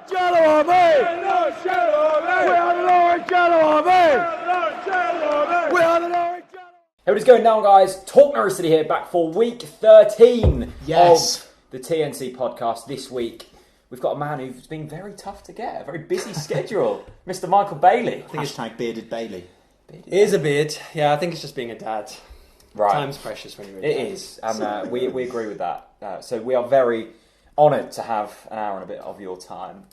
Hey, what is going down, guys? Talk Norwich City here, back for week 13 of the TNC podcast. This week, we've got a man who's been very tough to get, a very busy schedule, Mr. Michael Bailey. I think it's bearded Bailey. It is a beard. Yeah, I think it's just being a dad. Right. Time's precious when you're a dad. It is, and we agree with that. So we are very honoured to have an hour and a bit of your time.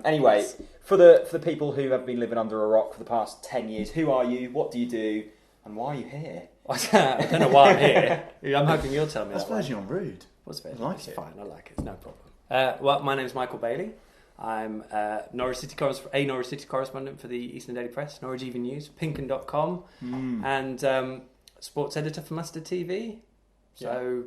Anyway, for the people who have been living under a rock for the past 10 years, who are you, what do you do, and why are you here? I don't know why I'm here. I'm hoping you'll tell me That's that. version on rude. What's I like it. Fine, I like it. It's no problem. Well, my name is Michael Bailey. I'm a Norwich City correspondent for the Eastern Daily Press, Norwich Evening News, PinkUn.com, and sports editor for Mustard TV. So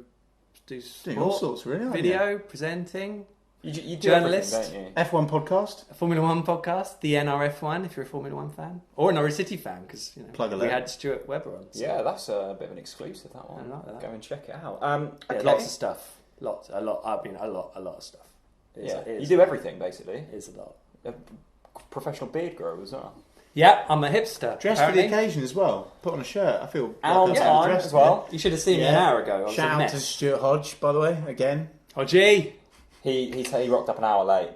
do Doing all sorts, really, aren't video, presenting. You do journalist, don't you? F1 podcast. A Formula 1 podcast, the NRF1 if you're a Formula 1 fan, or a Norwich City fan, because we had Stuart Webber on. So. Yeah, that's a bit of an exclusive, that one. I like that. Go and check it out. Yeah, okay. lots of stuff. A lot of stuff. You do everything, basically. It's a lot. A professional beard grower as well. Yeah, I'm a hipster. Dressed for the occasion as well. Put on a shirt. I feel on like time as well. You should have seen me an hour ago. I was Shout out to Stuart Hodge, by the way, again. Hodgie! He rocked up an hour late.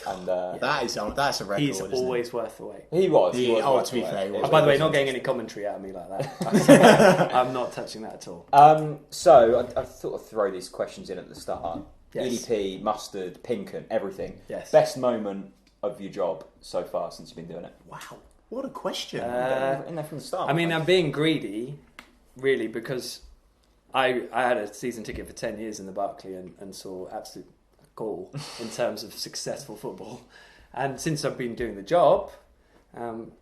And that's a record. He's always worth the wait. He was. To be fair, he was. By the way, not getting any commentary out of me like that. I'm not touching that at all. So I thought I'd throw these questions in at the start. Yes. EDP, Mustard, PinkUn, everything. Yes. Best moment of your job so far since you've been doing it? Wow, what a question. In there from the start. I mean, I'm being greedy, really, because I had a season ticket for 10 years in the Barclay and saw absolute gall in terms of successful football. And since I've been doing the job,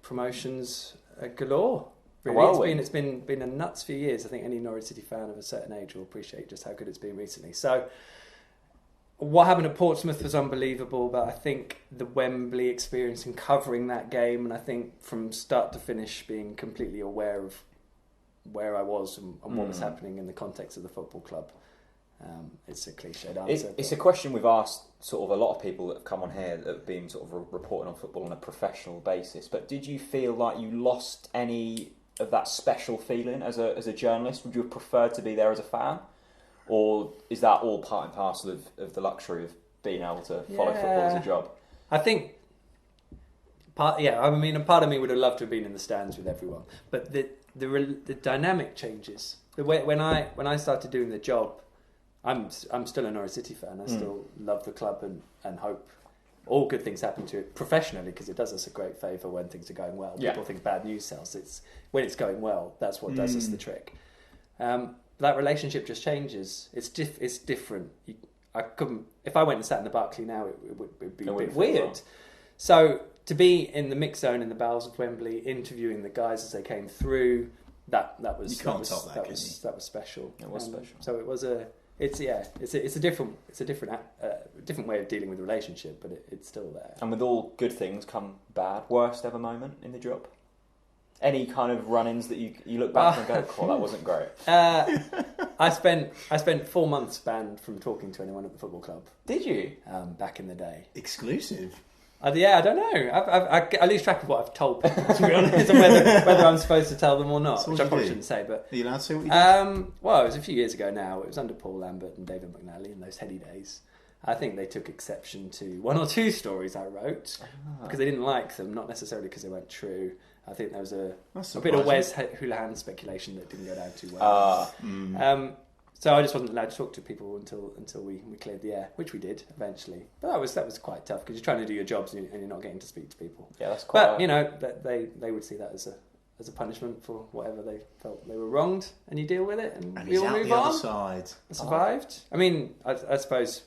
promotions galore. Really, it's been a nuts few years. I think any Norwich City fan of a certain age will appreciate just how good it's been recently. So what happened at Portsmouth was unbelievable, but I think the Wembley experience and covering that game, and I think from start to finish being completely aware of where I was and what was happening in the context of the football club. It's a cliched answer. It's a question we've asked sort of a lot of people that have come on here that have been sort of reporting on football on a professional basis. But did you feel like you lost any of that special feeling as a journalist? Would you have preferred to be there as a fan? Or is that all part and parcel of the luxury of being able to follow football as a job? I think, part of me would have loved to have been in the stands with everyone. But the dynamic changes. When I started doing the job, I'm still a Norwich City fan. I still love the club and hope all good things happen to it professionally, because it does us a great favour when things are going well. Yeah. People think bad news sells. It's when it's going well, that's what does us the trick. That relationship just changes. It's different. I couldn't, if I went and sat in the Barclay now, it would be a bit weird. Well. So to be in the mix zone in the bowels of Wembley, interviewing the guys as they came through, that was you can't top that was special. It was special. So it was it's a different way of dealing with the relationship, but it's still there. And with all good things come bad. Worst ever moment in the job? Any kind of run-ins that you look back and go, "Oh, that wasn't great." I spent 4 months banned from talking to anyone at the football club. Did you? Back in the day. Exclusive. I don't know. I lose track of what I've told people, to be honest, and whether I'm supposed to tell them or not, which I probably shouldn't say. But are you allowed to say what you did? Well, it was a few years ago now. It was under Paul Lambert and David McNally in those heady days. I think they took exception to one or two stories I wrote because they didn't like them, not necessarily because they weren't true. I think there was a bit of Wes Houlihan speculation that didn't go down too well. So I just wasn't allowed to talk to people until we cleared the air, which we did eventually. But that was quite tough because you're trying to do your jobs and you're not getting to speak to people. Yeah, that's quite. But they would see that as a punishment for whatever they felt they were wronged, and you deal with it, and we all move on. Other side. I survived. I mean, I suppose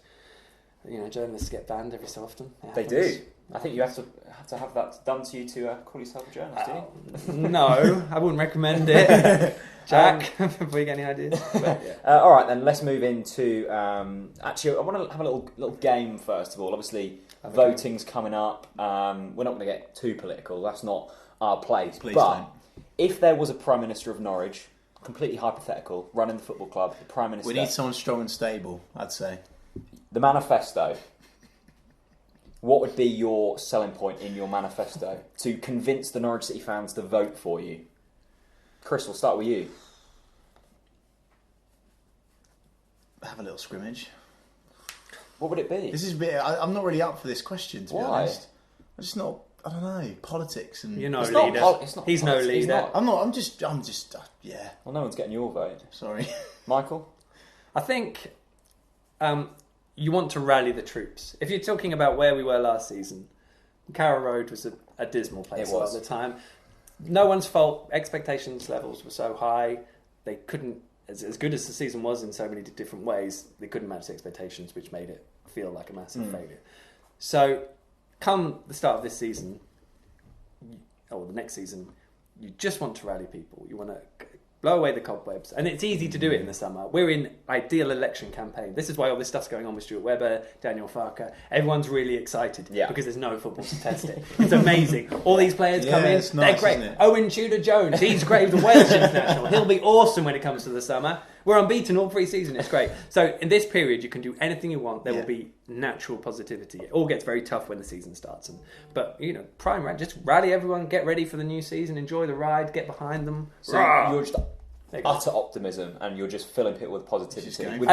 journalists get banned every so often. They do. I think you have to have that done to you to call yourself a journalist, do you? No, I wouldn't recommend it. Jack, before you get any ideas. But, yeah. All right, then let's move into. Actually, I want to have a little game first of all. Obviously, voting's coming up. We're not going to get too political. That's not our place. Please but don't. If there was a Prime Minister of Norwich, completely hypothetical, running the football club, the Prime Minister. We need someone strong and stable, I'd say. The manifesto. What would be your selling point in your manifesto to convince the Norwich City fans to vote for you? Chris, we'll start with you. Have a little scrimmage. What would it be? This is a bit. I'm not really up for this question, to be Why? honest. I'm just not. I don't know, politics and. You're no It's leader. not it's not He's no politics, he's leader. not. I'm not. I'm just. Yeah. Well, no one's getting your vote. Sorry. Michael? I think you want to rally the troops. If you're talking about where we were last season, Carrow Road was a dismal place It was. at the time. No one's fault. Expectations levels were so high. They couldn't, as good as the season was in so many different ways, they couldn't match the expectations, which made it feel like a massive failure. So, come the start of this season, or the next season, you just want to rally people. You want to blow away the cobwebs. And it's easy to do it in the summer. We're in ideal election campaign. This is why all this stuff's going on with Stuart Webber, Daniel Farker. Everyone's really excited because there's no football to test it. It's amazing. All these players come in. It's nice, they're great. Owen Tudor-Jones, he's great. The Welsh international. He'll be awesome when it comes to the summer. We're unbeaten all pre-season. It's great. So in this period, you can do anything you want. There will be natural positivity. It all gets very tough when the season starts. But, just rally everyone, get ready for the new season, enjoy the ride, get behind them. So you're just utter optimism, and you're just filling people with positivity with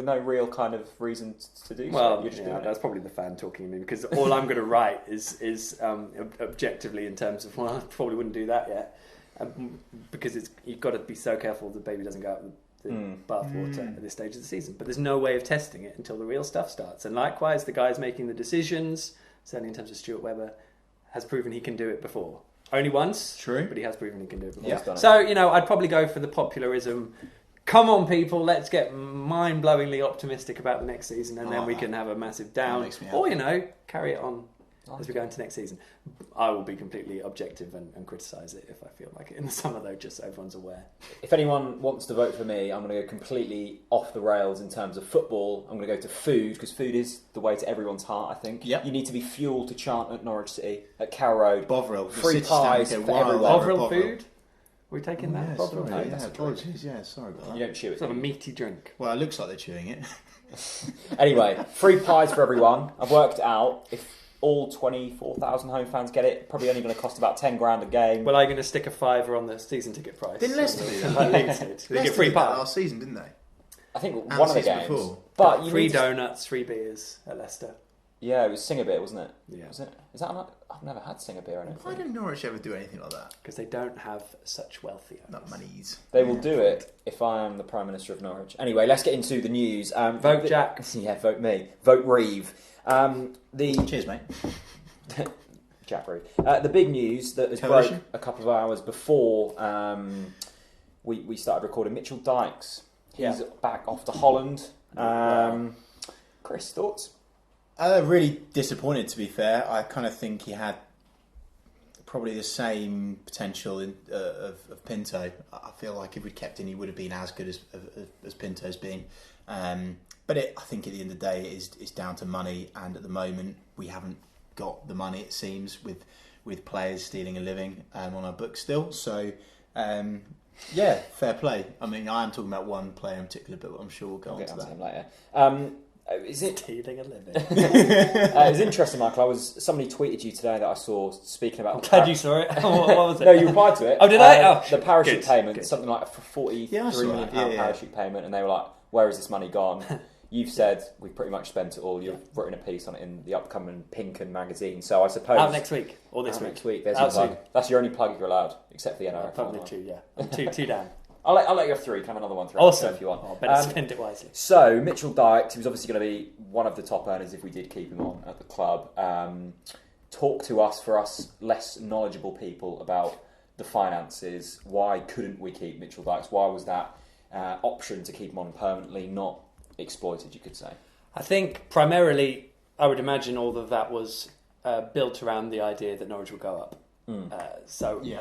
no real kind of reason to do so. Well, You're just doing that's probably the fan talking to me, because all I'm going to write is objectively in terms of, well, I probably wouldn't do that yet, because you've got to be so careful the baby doesn't go out with the bathwater at this stage of the season. But there's no way of testing it until the real stuff starts. And likewise, the guys making the decisions, certainly in terms of Stuart Webber, has proven he can do it before. Only once, true, but he has proven he can do it before. Yeah. So, I'd probably go for the popularism. Come on, people, let's get mind-blowingly optimistic about the next season, and then we can have a massive down. Or, carry it on as we go into next season. I will be completely objective and criticise it if I feel like it in the summer, though, just so everyone's aware. If anyone wants to vote for me, I'm going to go completely off the rails in terms of football. I'm going to go to food, because food is the way to everyone's heart, I think. Yep. You need to be fueled to chant at Norwich City, at Carrow Road. Bovril. Free pies for everyone. Bovril food? Are we taking that? Yeah, Bovril sorry, food? yeah, apologies. Yeah, sorry about that. You don't chew it. It's not a meaty drink. Well, it looks like they're chewing it. Anyway, free pies for everyone. I've worked out if all 24,000 home fans get it, probably only going to cost about 10 grand a game. Well, I'm going to stick a $5 on the season ticket price. Didn't Leicester do that? Leeds did. They get free pie last season, didn't they? I think And one of the season games. before. But you free need to... donuts, free beers at Leicester. Yeah, it was Singer beer, wasn't it? Yeah. Was it? Is that not... I've never had Singer beer. I don't Why think. don't Norwich ever do anything like that? Because they don't have such wealthy owners. Not monies. They will do it if I am the Prime Minister of Norwich. Anyway, let's get into the news. Vote Jack. Yeah, vote me. Vote Reeve. Cheers, mate. Jack Reeve. The big news that has broke a couple of hours before we started recording. Mitchell Dykes. He's back off to Holland. Chris, thoughts? Really disappointed, to be fair. I kind of think he had probably the same potential of Pinto. I feel like if we'd kept him, he would have been as good as Pinto's been. But I think at the end of the day, it's down to money, and at the moment we haven't got the money, it seems, with players stealing a living on our books still. So, fair play. I mean, I am talking about one player in particular, but I'm sure we'll go on to that him later. Is it stealing a living? It's interesting, Michael. Somebody tweeted you today that I saw speaking about. I'm glad you saw it. What was it? No, you replied to it. Oh, did I? The parachute payment, something like a £43 million parachute payment, and they were like, "Where has this money gone?" You've said we've pretty much spent it all. You've written a piece on it in the upcoming PinkUn magazine. So I suppose out next week or this week. Next week. There's your plug. That's your only plug you're allowed, except for the NRF1. Probably two. Yeah, two down. I'll let you have three. Can have another one through. Awesome. If you want. Oh, better spend it wisely. So Mitchell Dykes, he was obviously going to be one of the top earners if we did keep him on at the club. Talk to us, for us less knowledgeable people, about the finances. Why couldn't we keep Mitchell Dykes? Why was that option to keep him on permanently not exploited, you could say? I think primarily, I would imagine all of that was built around the idea that Norwich would go up.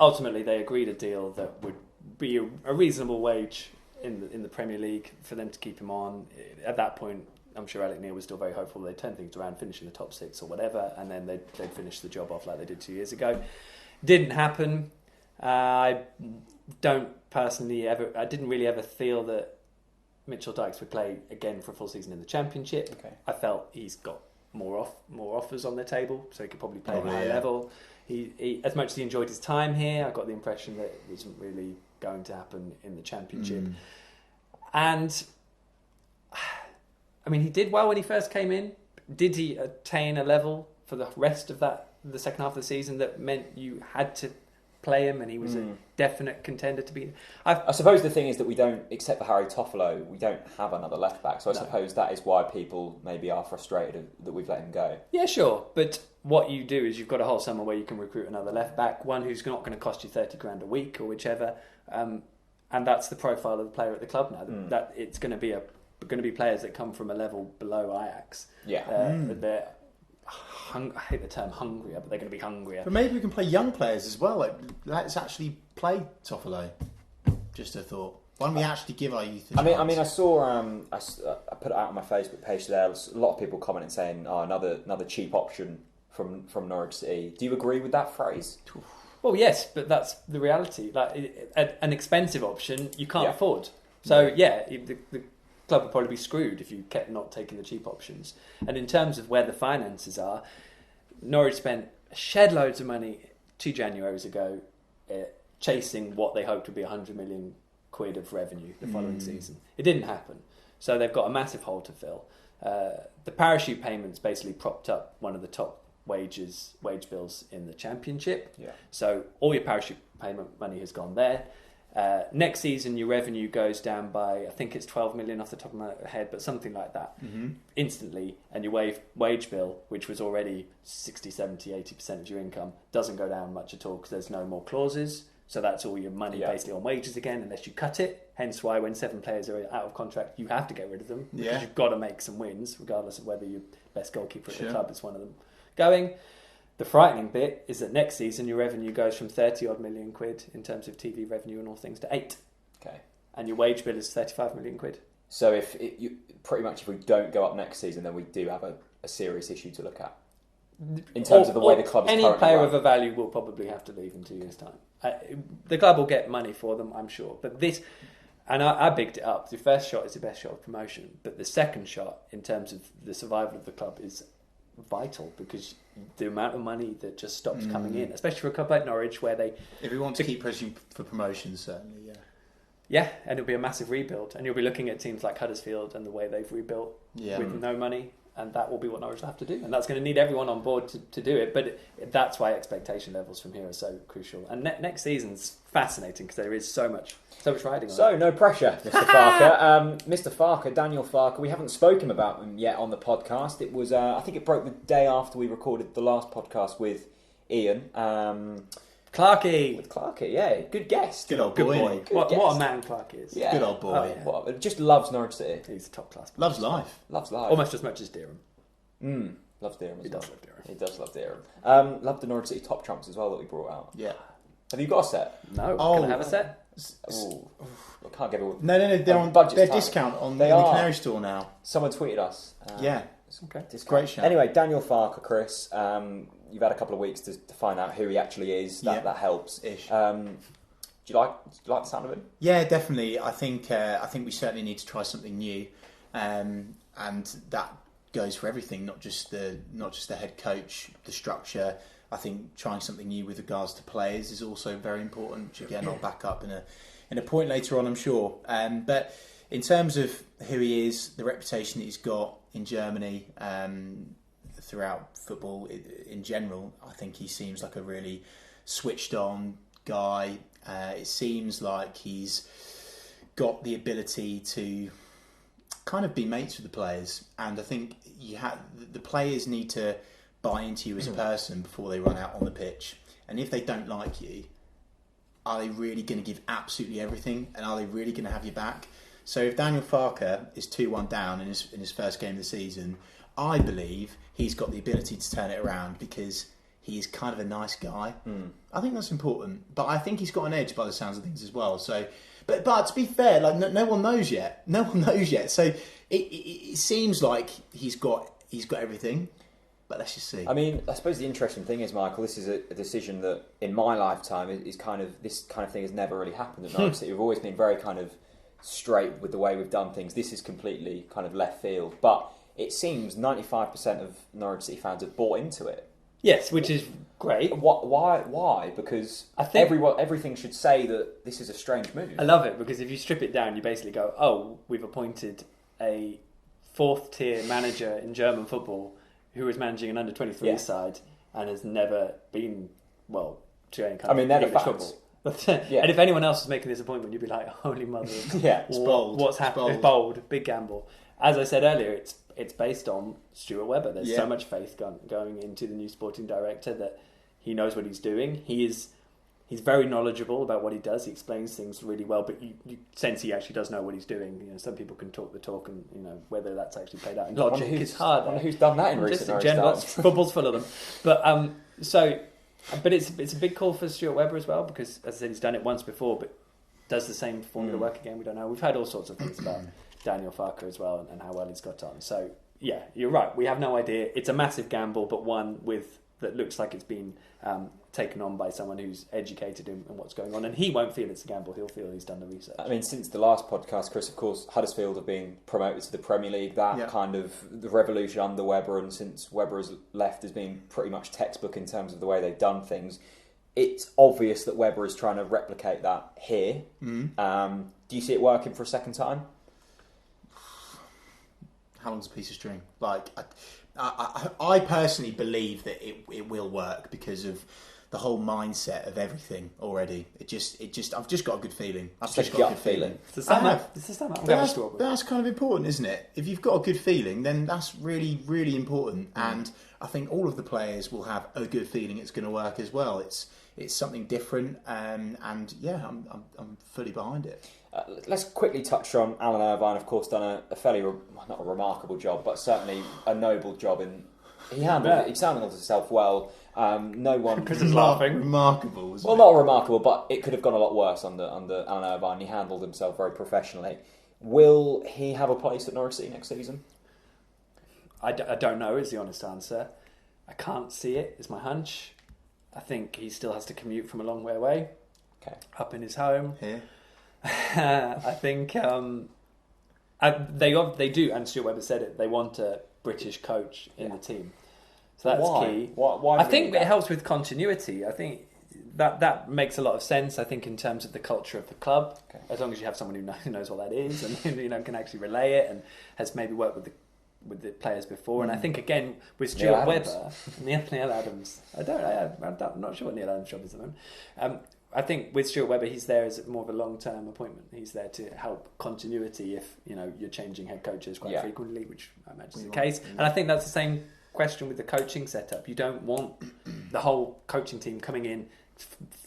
Ultimately, they agreed a deal that would be a reasonable wage in the Premier League for them to keep him on. At that point, I'm sure Alec Neil was still very hopeful they'd turn things around, finish in the top six or whatever, and then they'd finish the job off like they did 2 years ago. Didn't happen. I didn't really ever feel that Mitchell Dykes would play again for a full season in the Championship. Okay. I felt he's got more offers on the table, so he could probably play at a high yeah. level. He, as much as he enjoyed his time here, I got the impression that it wasn't really going to happen in the Championship. And I mean, he did well when he first came in. Did he attain a level for the rest of the second half of the season that meant you had to play him and he was a definite contender to be? I suppose the thing is that we don't, except for Harry Toffolo, we don't have another left back. So I suppose that is why people maybe are frustrated that we've let him go. Yeah, sure. But what you do is you've got a whole summer where you can recruit another left back, one who's not going to cost you 30 grand a week or whichever. And that's the profile of the player at the club now. That it's going to be players that come from a level below Ajax. Yeah. They're I hate the term hungrier, but they're going to be hungrier. But maybe we can play young players as well. Like, let's actually play Toffolo. Just a thought. Why don't we actually give our youth a chance? I mean, I saw. I put it out on my Facebook page today. A lot of people commenting saying, "Oh, another cheap option from Norwich City." Do you agree with that phrase? Well, yes, but that's the reality. Like an expensive option, you can't afford. So the club would probably be screwed if you kept not taking the cheap options. And in terms of where the finances are, Norwich spent shed loads of money 2 Januaries ago chasing what they hoped would be 100 million quid of revenue the following season. It didn't happen. So they've got a massive hole to fill. The parachute payments basically propped up one of the top wage bills in the Championship. Yeah. So all your parachute payment money has gone there. Next season, your revenue goes down by, I think it's 12 million off the top of my head, but something like that, instantly. And your wage bill, which was already 60, 70, 80% of your income, doesn't go down much at all because there's no more clauses. So that's all your money basically on wages again, unless you cut it. Hence why when 7 players are out of contract, you have to get rid of them because you've got to make some wins, regardless of whether your best goalkeeper at the club is one of them going. The frightening bit is that next season your revenue goes from 30 odd million quid in terms of TV revenue and all things to 8. Okay. And your wage bill is 35 million quid. So if we don't go up next season, then we do have a serious issue to look at in terms of the way the club is currently any player run. of a value will probably have to leave in 2 years' time. The club will get money for them, I'm sure. But this, and I bigged it up. The first shot is the best shot of promotion, but the second shot in terms of the survival of the club is vital because the amount of money that just stops coming in, especially for a club like Norwich, where if we want to keep pushing for promotion, certainly, and it'll be a massive rebuild, and you'll be looking at teams like Huddersfield and the way they've rebuilt with no money, and that will be what Norwich will have to do, and that's going to need everyone on board to do it. But that's why expectation levels from here are so crucial. And next season's fascinating because there is so much riding on it. So no pressure, Mr. Farker. Mr. Farker, Daniel Farker. We haven't spoken about him yet on the podcast. It was I think it broke the day after we recorded the last podcast with Ian. Clarkey. With Clarkey, yeah. Good guest. Good old boy. What a man Clark is. Yeah. Good old boy. Just loves Norwich City. He's a top class. Loves life. Loves life. Almost as much as Deerham. Loves Deerham as well. He does love Deerham. He does love Deerham. Loved the Norwich City top trumps as well that we brought out. Yeah. Have you got a set? No. Can I have a set? Ooh. I can't give it. No. They're on budget's their tight. discount on They the are. Canary store now. Someone tweeted us. Okay. Discount. Great shout. Anyway, Daniel Farker, Chris. You've had a couple of weeks to find out who he actually is. That helps. Ish. Do you like the sound of him? Yeah, definitely. I think we certainly need to try something new, and that goes for everything, not just the head coach, the structure. I think trying something new with regards to players is also very important, which again I'll back up in a point later on, I'm sure. But in terms of who he is, the reputation that he's got in Germany, throughout football in general, I think he seems like a really switched on guy. It seems like he's got the ability to kind of be mates with the players, and I think the players need to buy into you as a person before they run out on the pitch. And if they don't like you, are they really going to give absolutely everything, and are they really going to have your back? So if Daniel Farker is 2-1 down in his first game of the season, I believe he's got the ability to turn it around because he's kind of a nice guy. I think that's important, but I think he's got an edge by the sounds of things as well. So, but to be fair, like no one knows yet. No one knows yet. So it seems like he's got everything, but let's just see. I mean, I suppose the interesting thing is, Michael, this is a decision that in my lifetime is this kind of thing has never really happened at Norwich City. We've always been very kind of straight with the way we've done things. This is completely kind of left field, but it seems 95% of Norwich City fans have bought into it. Yes, which is great. Why? Because I think everything should say that this is a strange move. I love it because if you strip it down, you basically go, "Oh, we've appointed a fourth-tier manager in German football who is managing an under-23 side and has never been to any kind of English football." And if anyone else was making this appointment, you'd be like, "Holy mother! It's bold. What's happening? It's bold, big gamble." As I said earlier, it's based on Stuart Webber. There's so much faith going into the new sporting director that he knows what he's doing. He's very knowledgeable about what he does. He explains things really well, but you sense he actually does know what he's doing. You know, some people can talk the talk, and whether that's actually played out in logic is hard. I wonder who's done that in recent times. Football's full of them, but it's a big call for Stuart Webber as well because, as I said, he's done it once before, but does the same formula work again? We don't know. We've heard all sorts of things about Daniel Farke as well and how well he's got on. So yeah, you're right. We have no idea. It's a massive gamble, but one that looks like it's been taken on by someone who's educated in what's going on, and he won't feel it's a gamble. He'll feel he's done the research. I mean, since the last podcast, Chris, of course, Huddersfield have been promoted to the Premier League. That kind of the revolution under Webber, and since Webber has left, has been pretty much textbook in terms of the way they've done things. It's obvious that Webber is trying to replicate that here. Do you see it working for a second time? How long's a piece of string? Like, I personally believe that it will work because of the whole mindset of everything already. I've just got a good feeling. I've just got a good feeling. That's kind of important, isn't it? If you've got a good feeling, then that's really, really important. And I think all of the players will have a good feeling it's going to work as well. It's something different, and I'm fully behind it. Let's quickly touch on Alan Irvine. Of course, done a fairly not a remarkable job, but certainly a noble job. He handled himself well. No one. Chris is laughing. Remarkable. Well, not remarkable, but it could have gone a lot worse under Alan Irvine. He handled himself very professionally. Will he have a place at Norwich City next season? I don't know. Is the honest answer. I can't see it. It's my hunch. I think he still has to commute from a long way away. Okay. Up in his home. Here. I think they do, and Stuart Webber said it. They want a British coach in the team, so that's key. Why I think it helps with continuity. I think that makes a lot of sense. I think in terms of the culture of the club, as long as you have someone who knows what that is and can actually relay it and has maybe worked with the players before. And I think again with Stuart Webber, Neil Adams. I'm not sure what Neil Adams' job is at the moment. I think with Stuart Webber, he's there as more of a long-term appointment. He's there to help continuity if you're changing head coaches quite frequently, which I imagine is the case. And I think that's the same question with the coaching setup. You don't want the whole coaching team coming in,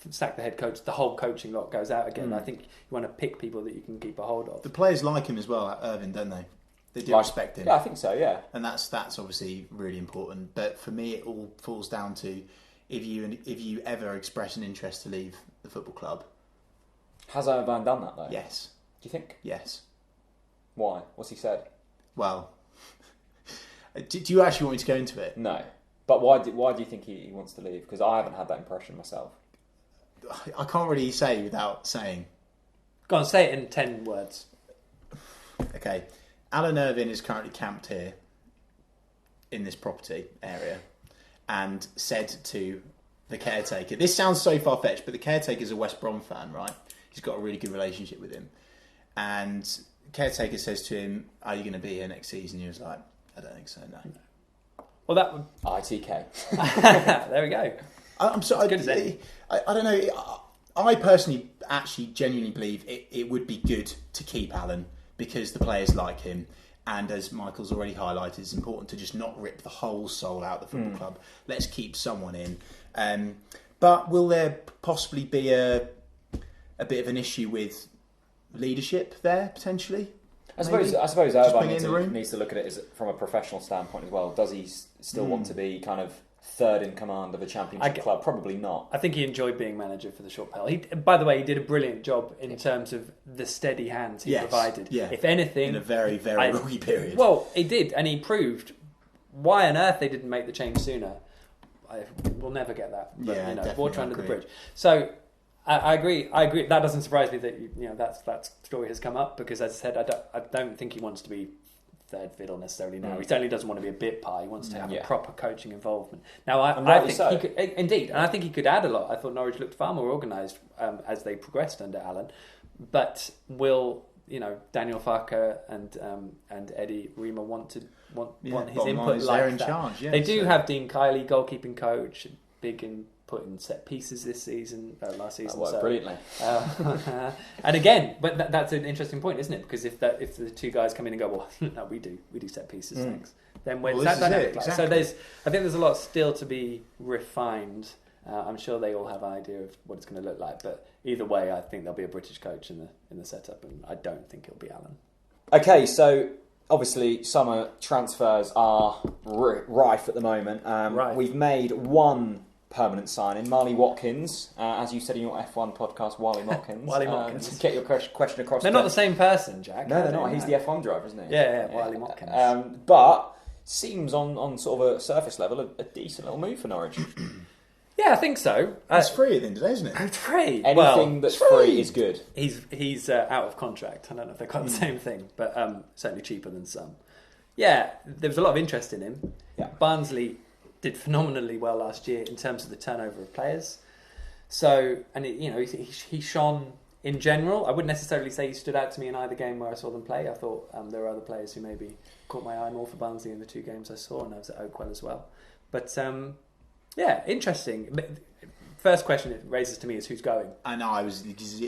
sack the head coach, the whole coaching lot goes out again. I think you want to pick people that you can keep a hold of. The players like him as well at Irvine, don't they? They do respect him. Yeah, I think so, yeah. And that's obviously really important. But for me, it all falls down to if you ever express an interest to leave the football club. Has Irvine done that, though? Yes. Do you think? Yes. Why? What's he said? Well, do you actually want me to go into it? No. But why do you think he wants to leave? Because I haven't had that impression myself. I can't really say without saying. Go on, say it in 10 words. Okay. Alan Irvine is currently camped here in this property area and said to the caretaker, this sounds so far-fetched, but the caretaker's a West Brom fan, right? He's got a really good relationship with him. And the caretaker says to him, are you going to be here next season? He was like, I don't think so, no. Well, that would... ITK. There we go. I'm sorry. I don't know. I personally actually genuinely believe it would be good to keep Alan because the players like him. And as Michael's already highlighted, it's important to just not rip the whole soul out of the football club. Let's keep someone in. But will there possibly be a bit of an issue with leadership there, potentially? I suppose Irvine needs to look at it from a professional standpoint as well. Does he still want to be kind of third in command of a championship club? Probably not. I think he enjoyed being manager for the short spell. By the way, he did a brilliant job in terms of the steady hands he provided. Yeah. If anything... In a very, very rocky period. Well, he did, and he proved why on earth they didn't make the change sooner. We'll never get that. But, water under the bridge. So... I agree. That doesn't surprise me that that story has come up because, as I said, I don't think he wants to be third fiddle necessarily now. He certainly doesn't want to be a bit part. He wants to have a proper coaching involvement. Now, I think he could, indeed, and I think he could add a lot. I thought Norwich looked far more organised as they progressed under Alan. But will Daniel Farker and Eddie Rima want his input like that? Charge, they do have Dean Kiley, goalkeeping coach, big in putting set pieces this season, last season. That worked brilliantly. And again, but that's an interesting point, isn't it? Because if the two guys come in and go, well, no, we do set pieces, thanks. Then where's that dynamic? Exactly. So I think there's a lot still to be refined. I'm sure they all have an idea of what it's going to look like, but either way, I think there'll be a British coach in the setup, and I don't think it'll be Alan. Okay, so obviously summer transfers are rife at the moment. We've made one permanent signing, Marley Watkins, as you said in your F1 podcast, Wally Watkins. Wally Watkins. Get your question across. They're not the same person, Jack. No, they're not. He's the F1 driver, isn't he? Yeah, Wally Watkins. But seems on sort of a surface level a decent little move for Norwich. Yeah, I think so. It's free at the end of the day, isn't it? It's free. Anything that's free is good. He's out of contract. I don't know if they've got the same thing, but certainly cheaper than some. Yeah, there was a lot of interest in him. Yeah. Barnsley did phenomenally well last year in terms of the turnover of players. So, and he shone in general. I wouldn't necessarily say he stood out to me in either game where I saw them play. I thought there were other players who maybe caught my eye more for Barnsley in the two games I saw, and I was at Oakwell as well. But yeah, interesting. First question it raises to me is who's going. I know. I was literally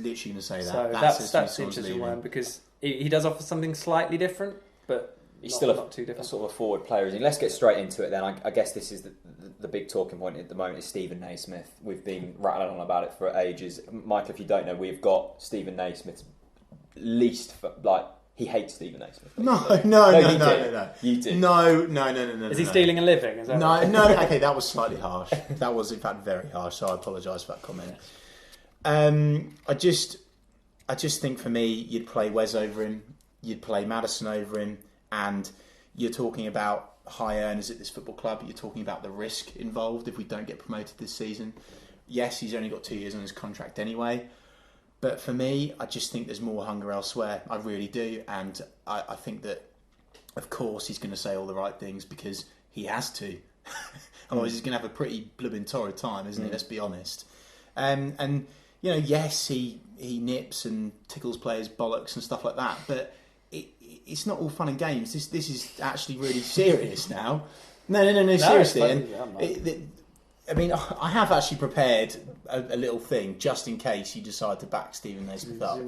going to say that. So that's an interesting one because he does offer something slightly different, but he's not, still not too different. a sort of a forward player. Let's get straight into it then. I guess this is the big talking point at the moment is Stephen Naismith. We've been rattling on about it for ages. Michael, if you don't know, we've got Stephen Naismith's least he hates Stephen Naismith. No. You did. No. Is he stealing a living? Is that No. Okay, that was slightly harsh. That was in fact very harsh. So I apologise for that comment. I just think for me, you'd play Wes over him, you'd play Maddison over him, and you're talking about high earners at this football club. You're talking about the risk involved if we don't get promoted this season. Yes, he's only got 2 years on his contract anyway. But for me, I just think there's more hunger elsewhere. I really do. And I think that, of course, he's going to say all the right things because he has to. Otherwise, he's going to have a pretty blooming torrid time, isn't he? Let's be honest. And yes, he nips and tickles players' bollocks and stuff like that. But it's not all fun and games. This is actually really serious now. No, seriously. I mean, I have actually prepared a little thing just in case you decide to back Stephen Naismith up.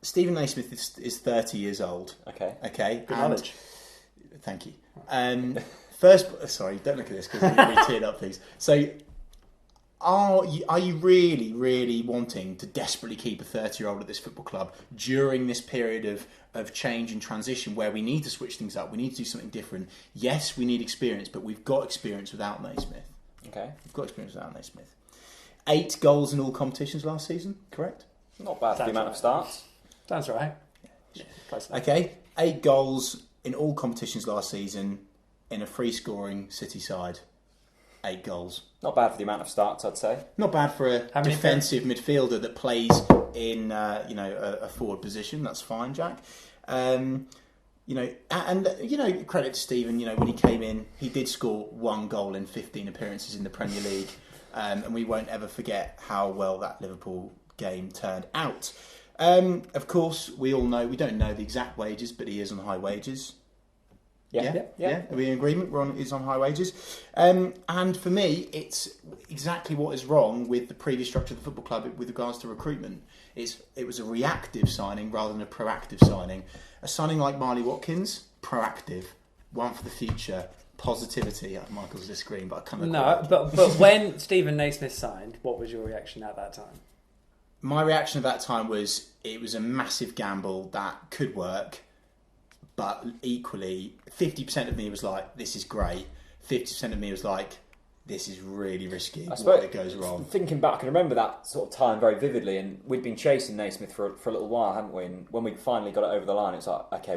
Stephen Naismith is 30 years old. Okay. Good knowledge. Thank you. Sorry, don't look at this because I'm going to be teared up, please. So, are you really, really wanting to desperately keep a 30-year-old at this football club during this period of change and transition where we need to switch things up, we need to do something different? Yes, we need experience, but we've got experience without Naismith. Okay. We've got experience without Naismith. 8 goals in all competitions last season, correct? Not bad for the amount of starts. Sounds right. Yeah. Okay, 8 goals in all competitions last season in a free-scoring City side. 8 goals. Not bad for the amount of starts, I'd say. Not bad for a defensive midfielder that plays in a forward position. That's fine, Jack. And credit to Stephen. When he came in, he did score 1 goal in 15 appearances in the Premier League, and we won't ever forget how well that Liverpool game turned out. Of course, we all know we don't know the exact wages, but he is on high wages. Yeah. Are we in agreement? He's on high wages. And for me, it's exactly what is wrong with the previous structure of the football club with regards to recruitment. It was a reactive signing rather than a proactive signing. A signing like Marley Watkins, proactive, one for the future, positivity. Michael's disagreeing, but I kind of... No, but when Stephen Naismith signed, what was your reaction at that time? My reaction at that time was it was a massive gamble that could work. But equally, 50% of me was like, this is great. 50% of me was like, this is really risky. I suppose, what if it goes wrong? Thinking back, I can remember that sort of time very vividly. And we'd been chasing Naismith for a little while, hadn't we? And when we finally got it over the line, it's like, okay,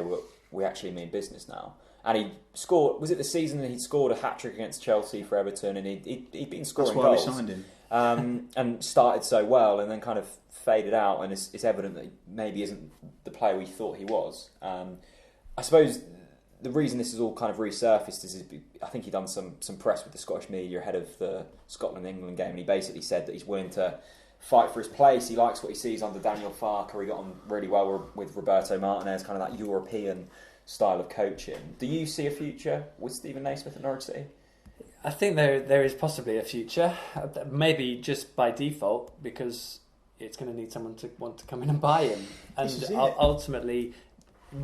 we actually mean business now. And he scored, was it the season that he'd scored a hat-trick against Chelsea for Everton? And he'd been scoring goals. That's why we signed him. and started so well, and then kind of faded out, and it's evident that he maybe isn't the player we thought he was. I suppose the reason this is all kind of resurfaced is I think he'd done some press with the Scottish media ahead of the Scotland-England game, and he basically said that he's willing to fight for his place. He likes what he sees under Daniel Farke. He got on really well with Roberto Martinez, kind of that European style of coaching. Do you see a future with Stephen Naismith at Norwich City? I think there is possibly a future, maybe just by default, because it's going to need someone to want to come in and buy him. And ultimately,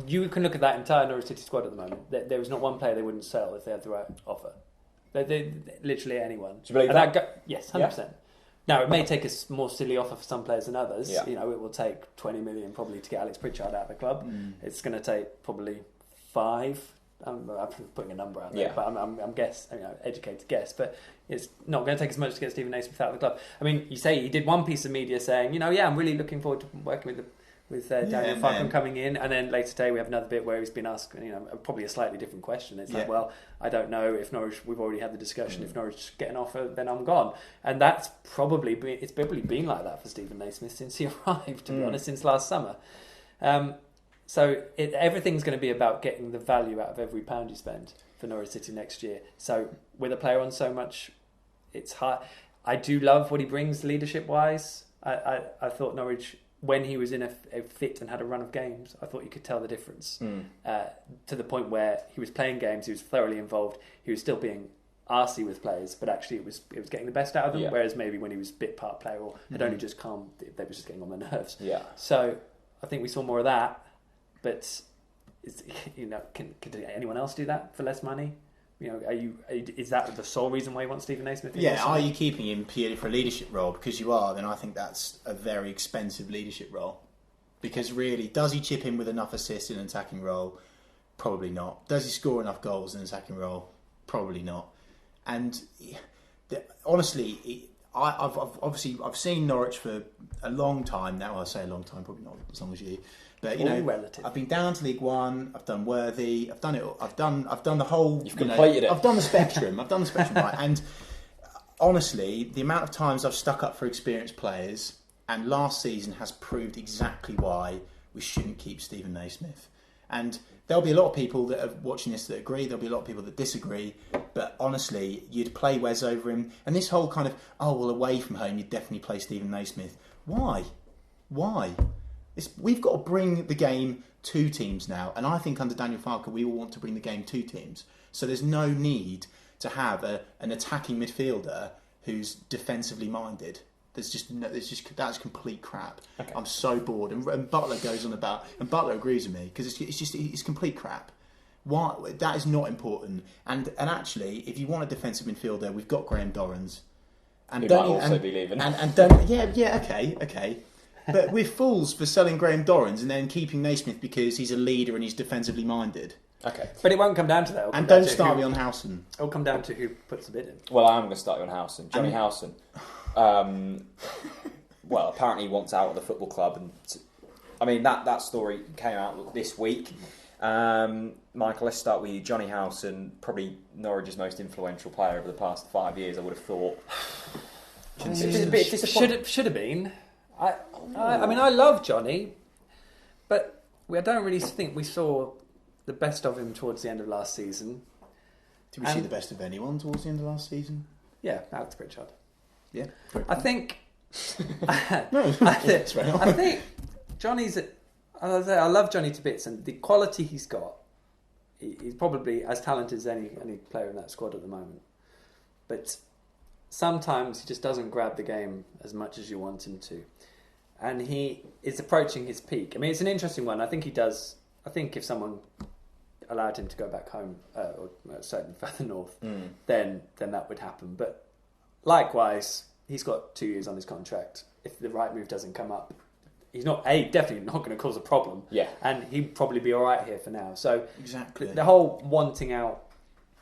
you can look at that entire Norwich City squad at the moment. There is not one player they wouldn't sell if they had the right offer. They literally anyone. Do you believe that? Yes, 100%. Yeah. Now, it may take a more silly offer for some players than others. Yeah. You know, it will take 20 million probably to get Alex Pritchard out of the club. It's going to take probably 5. I'm putting a number out there, but I'm guessing, educated guess. But it's not going to take as much to get Stephen Naismith out of the club. I mean, you say he did one piece of media saying, I'm really looking forward to working with Daniel Farke coming in, and then later today we have another bit where he's been asked, probably a slightly different question. It's like, well, I don't know if Norwich. We've already had the discussion. If Norwich get an offer, then I'm gone, and that's probably been like that for Stephen Naismith since he arrived. To be honest, since last summer. So everything's going to be about getting the value out of every pound you spend for Norwich City next year. So with a player on so much, it's hard. I do love what he brings leadership wise. I thought Norwich, when he was in a fit and had a run of games, I thought you could tell the difference. To the point where he was playing games, he was thoroughly involved, he was still being arsey with players, but actually it was getting the best out of them. Yeah. Whereas maybe when he was bit part player or had only just come, they were just getting on their nerves. Yeah. So I think we saw more of that. But can anyone else do that for less money? Is that the sole reason why you want Stephen Naismith? Are you keeping him purely for a leadership role? Because you are, then I think that's a very expensive leadership role. Because really, does he chip in with enough assists in an attacking role? Probably not. Does he score enough goals in an attacking role? Probably not. And honestly, I've seen Norwich for a long time now. I say a long time, probably not as long as you. But relative. I've been down to League One. I've done Worthy. I've done it all. I've done the whole. You've completed it. I've done the spectrum. Right. And honestly, the amount of times I've stuck up for experienced players, and last season has proved exactly why we shouldn't keep Stephen Naismith. And there'll be a lot of people that are watching this that agree. There'll be a lot of people that disagree. But honestly, you'd play Wes over him. And this whole kind of away from home, you'd definitely play Stephen Naismith. Why? We've got to bring the game to teams now, and I think under Daniel Farke we will want to bring the game to teams. So there's no need to have an attacking midfielder who's defensively minded. That's complete crap. Okay. I'm so bored, and Butler goes on about, and Butler agrees with me because it's complete crap. Why? That is not important. And actually, if you want a defensive midfielder, we've got Graham Dorrans, and who might also be leaving. Okay. But we're fools for selling Graham Dorrans and then keeping Naismith because he's a leader and he's defensively minded. Okay. But it won't come down to that. And don't start me on Howson. It'll come down to who puts the bid in. Well, I am going to start you on Howson. Johnny Howson. Well, apparently he wants out of the football club. And that story came out this week. Michael, let's start with you. Johnny Howson, probably Norwich's most influential player over the past 5 years, I would have thought. It's a bit disappointing. Should have been. I love Johnny, but I don't really think we saw the best of him towards the end of last season. Did we see the best of anyone towards the end of last season? Yeah, Alex Pritchard. Yeah, I think. I think Johnny's. I love Johnny to bits, and the quality he's got. He's probably as talented as any player in that squad at the moment, but sometimes he just doesn't grab the game as much as you want him to. And he is approaching his peak. I mean, it's an interesting one. I think he does. I think if someone allowed him to go back home, or certainly further north, then that would happen. But likewise, he's got 2 years on his contract. If the right move doesn't come up, he's definitely not going to cause a problem. Yeah, and he'd probably be all right here for now. So exactly, the whole wanting out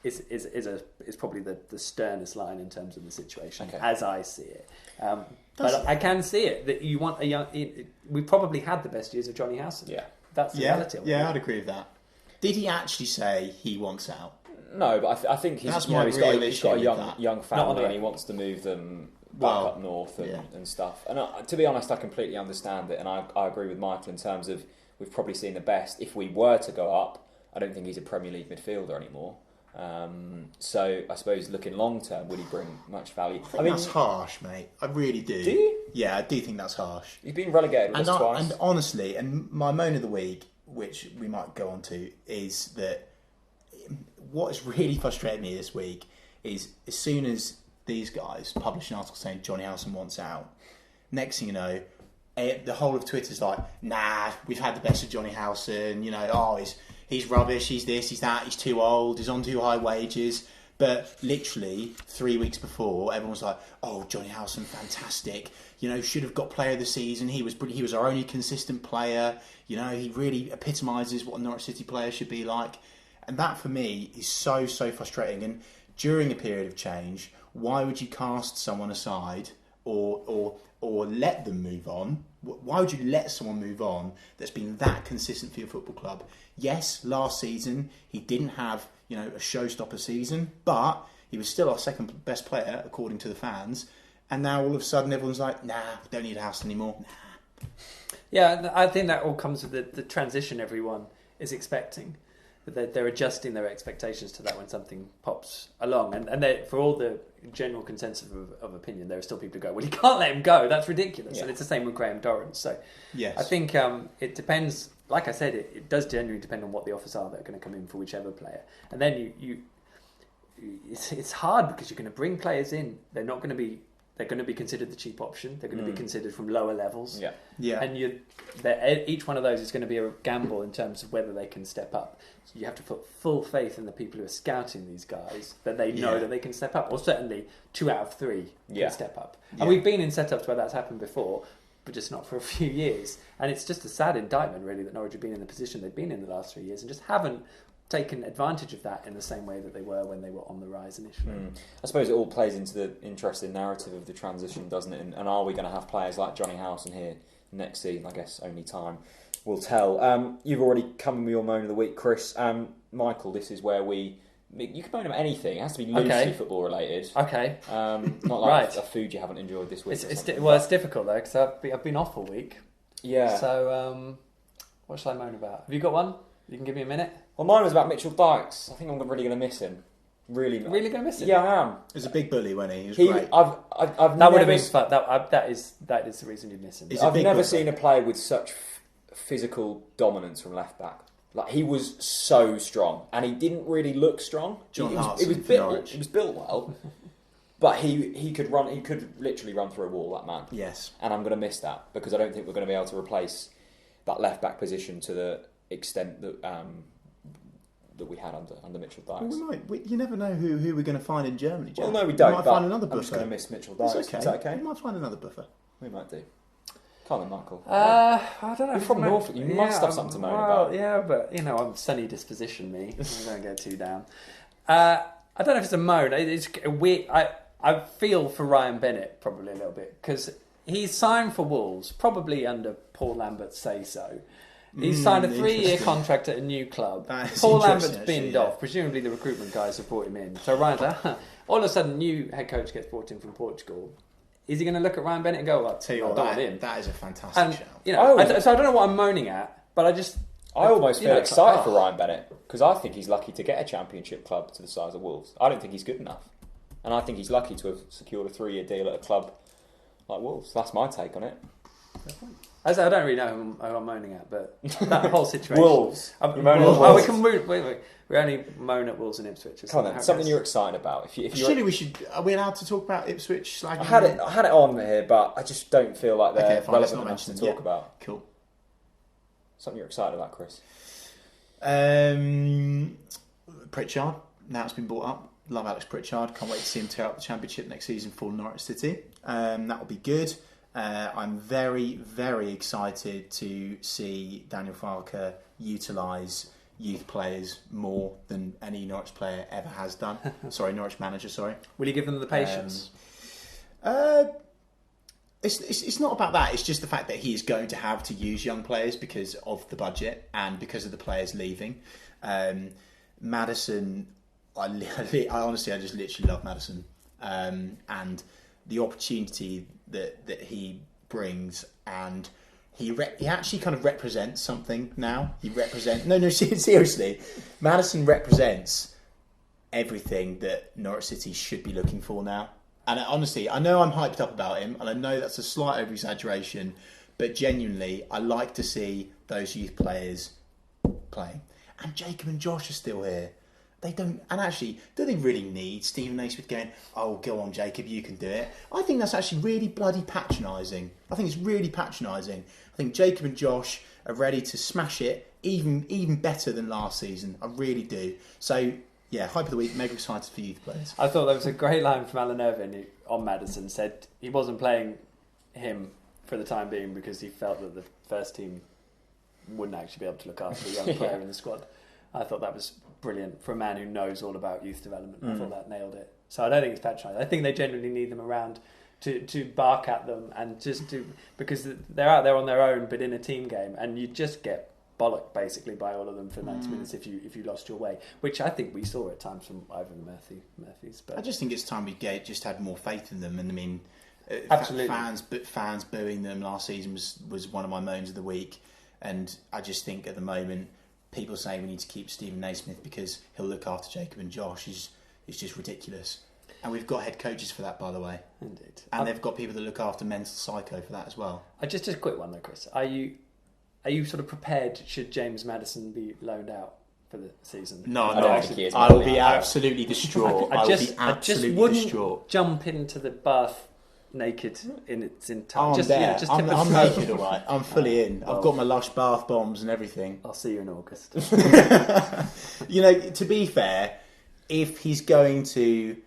is probably the sternest line in terms of the situation, as I see it. But I can see it that you want a young. We probably had the best years of Johnny Howson. Yeah, that's the reality. I'd agree with that. Did he actually say he wants out? No, but I think he's got a young family and he wants to move them up north and stuff. And to be honest, I completely understand it, and I agree with Michael in terms of we've probably seen the best. If we were to go up, I don't think he's a Premier League midfielder anymore. So I suppose looking long term, would he bring much value? I mean, that's harsh, mate. I really do. Do you? Yeah, I do think that's harsh. He's been relegated with us twice. And honestly, and my moan of the week, which we might go on to, is that what has really frustrated me this week is as soon as these guys publish an article saying Johnny Howson wants out, next thing you know, the whole of Twitter's like, nah, we've had the best of Johnny Howson, he's rubbish, he's this, he's that, he's too old, he's on too high wages. But literally 3 weeks before, everyone was like, oh, Johnny Howson, fantastic. Should have got player of the season. He was our only consistent player. He really epitomises what a Norwich City player should be like. And that for me is so, so frustrating. And during a period of change, why would you cast someone aside or let them move on? Why would you let someone move on that's been that consistent for your football club? Yes, last season he didn't have a showstopper season, but he was still our second best player according to the fans. And now all of a sudden everyone's like, nah, we don't need a house anymore. Nah. Yeah, I think that all comes with the transition everyone is expecting. That they're adjusting their expectations to that when something pops along. And for all the general consensus of opinion, there are still people who go, well, you can't let him go. That's ridiculous. Yeah. And it's the same with Graham Dorrans. So yes. I think it depends. Like I said, it does genuinely depend on what the offers are that are going to come in for whichever player. And then it's hard because you're going to bring players in. They're going to be considered the cheap option. They're going to be considered from lower levels. Yeah. Yeah. And each one of those is going to be a gamble in terms of whether they can step up. So you have to put full faith in the people who are scouting these guys that they know that they can step up, or certainly 2 out of 3 can step up. And we've been in setups where that's happened before, but just not for a few years. And it's just a sad indictment, really, that Norwich have been in the position they've been in the last 3 years and just haven't taken advantage of that in the same way that they were when they were on the rise initially. I suppose it all plays into the interesting narrative of the transition, doesn't it? And are we going to have players like Johnny Howson here next season? I guess only time will tell. You've already come with your moan of the week, Chris. Michael, this is where you can moan about anything. It has to be loosely football related. Okay. Not like a food you haven't enjoyed this week. It's difficult though because I've been off all week. Yeah. So what shall I moan about? Have you got one? You can give me a minute. Well, mine was about Mitchell Dykes. I think I'm really going to miss him. Really going to miss him? Yeah, I am. He was a big bully, wasn't he? He was great. That would have been fun. That is the reason you miss him. I've never seen a player with such physical dominance from left back. Like, he was so strong, and he didn't really look strong. He was built well, but he could run. He could literally run through a wall. That man. Yes. And I'm going to miss that because I don't think we're going to be able to replace that left back position to the extent that that we had under Mitchell Dykes. Well, you never know who we're going to find in Germany, Jack. Well, no, we don't. We might find another buffer. I'm just going to miss Mitchell Dykes. It's okay. Is that okay? We might find another buffer. We might do. Come on, Michael. I don't know. You're from Norfolk. You must have something to moan about. Yeah, but I'm sunny disposition, me. I don't get too down. I don't know if it's a moan. It's weird. I feel for Ryan Bennett probably a little bit because he's signed for Wolves, probably under Paul Lambert's say-so. He's signed a 3-year contract at a new club. Paul Lambert's binned off. Presumably the recruitment guys have brought him in. So Ryan's like, all of a sudden, new head coach gets brought in from Portugal. Is he going to look at Ryan Bennett and go, well, tell you what, that is a fantastic shout. So I don't know what I'm moaning at, but I almost feel excited for Ryan Bennett because I think he's lucky to get a championship club to the size of Wolves. I don't think he's good enough. And I think he's lucky to have secured a 3-year deal at a club like Wolves. That's my take on it. I don't really know who I'm moaning at, but that whole situation. Wolves. We can move. Wait. We only moan at Wolves and Ipswich. Come on, something you're excited about. Surely we should. Are we allowed to talk about Ipswich? I had it on here, but I just don't feel like they're relevant enough to talk about. Cool. Something you're excited about, Chris? Pritchard. Now it's been brought up. Love Alex Pritchard. Can't wait to see him tear up the Championship next season for Norwich City. That will be good. I'm very, very excited to see Daniel Farke utilise youth players more than any Norwich player ever has done. Norwich manager, sorry. Will you give them the patience? It's not about that. It's just the fact that he is going to have to use young players because of the budget and because of the players leaving. Maddison, I honestly just literally love Maddison. And the opportunity that he brings, and he actually kind of represents something now. Seriously, Maddison represents everything that Norwich City should be looking for now. And honestly, I know I'm hyped up about him, and I know that's a slight over-exaggeration, but genuinely, I like to see those youth players playing. And Jacob and Josh are still here. Do they really need Stephen Naismith going, oh, go on, Jacob, you can do it? I think that's actually really bloody patronising. I think it's really patronising. I think Jacob and Josh are ready to smash it even better than last season. I really do. So, yeah, hype of the week, mega excited for youth players. I thought there was a great line from Alan Irvine who, on Maddison, said he wasn't playing him for the time being because he felt that the first team wouldn't actually be able to look after a young player in the squad. I thought that was brilliant for a man who knows all about youth development. I thought that nailed it. So I don't think it's patronising. I think they genuinely need them around to bark at them and just to, because they're out there on their own but in a team game, and you just get bollocked basically by all of them for 90 minutes if you lost your way, which I think we saw at times from either the Murphys. But I just think it's time we just had more faith in them, and I mean, absolutely. Fans booing them last season was one of my moans of the week, and I just think at the moment people saying we need to keep Stephen Naismith because he'll look after Jacob and Josh is just ridiculous. And we've got head coaches for that, by the way. Indeed. And they've got people that look after mental psycho for that as well. Just a quick one though, Chris. Are you sort of prepared should James Maddison be loaned out for the season? No, I don't think he is. I will be absolutely distraught. I absolutely wouldn't distraught. Jump into the bath naked in its entirety. I'm naked, all right. I'm fully in. I've got my Lush bath bombs and everything. I'll see you in August. To be fair, if he's going to...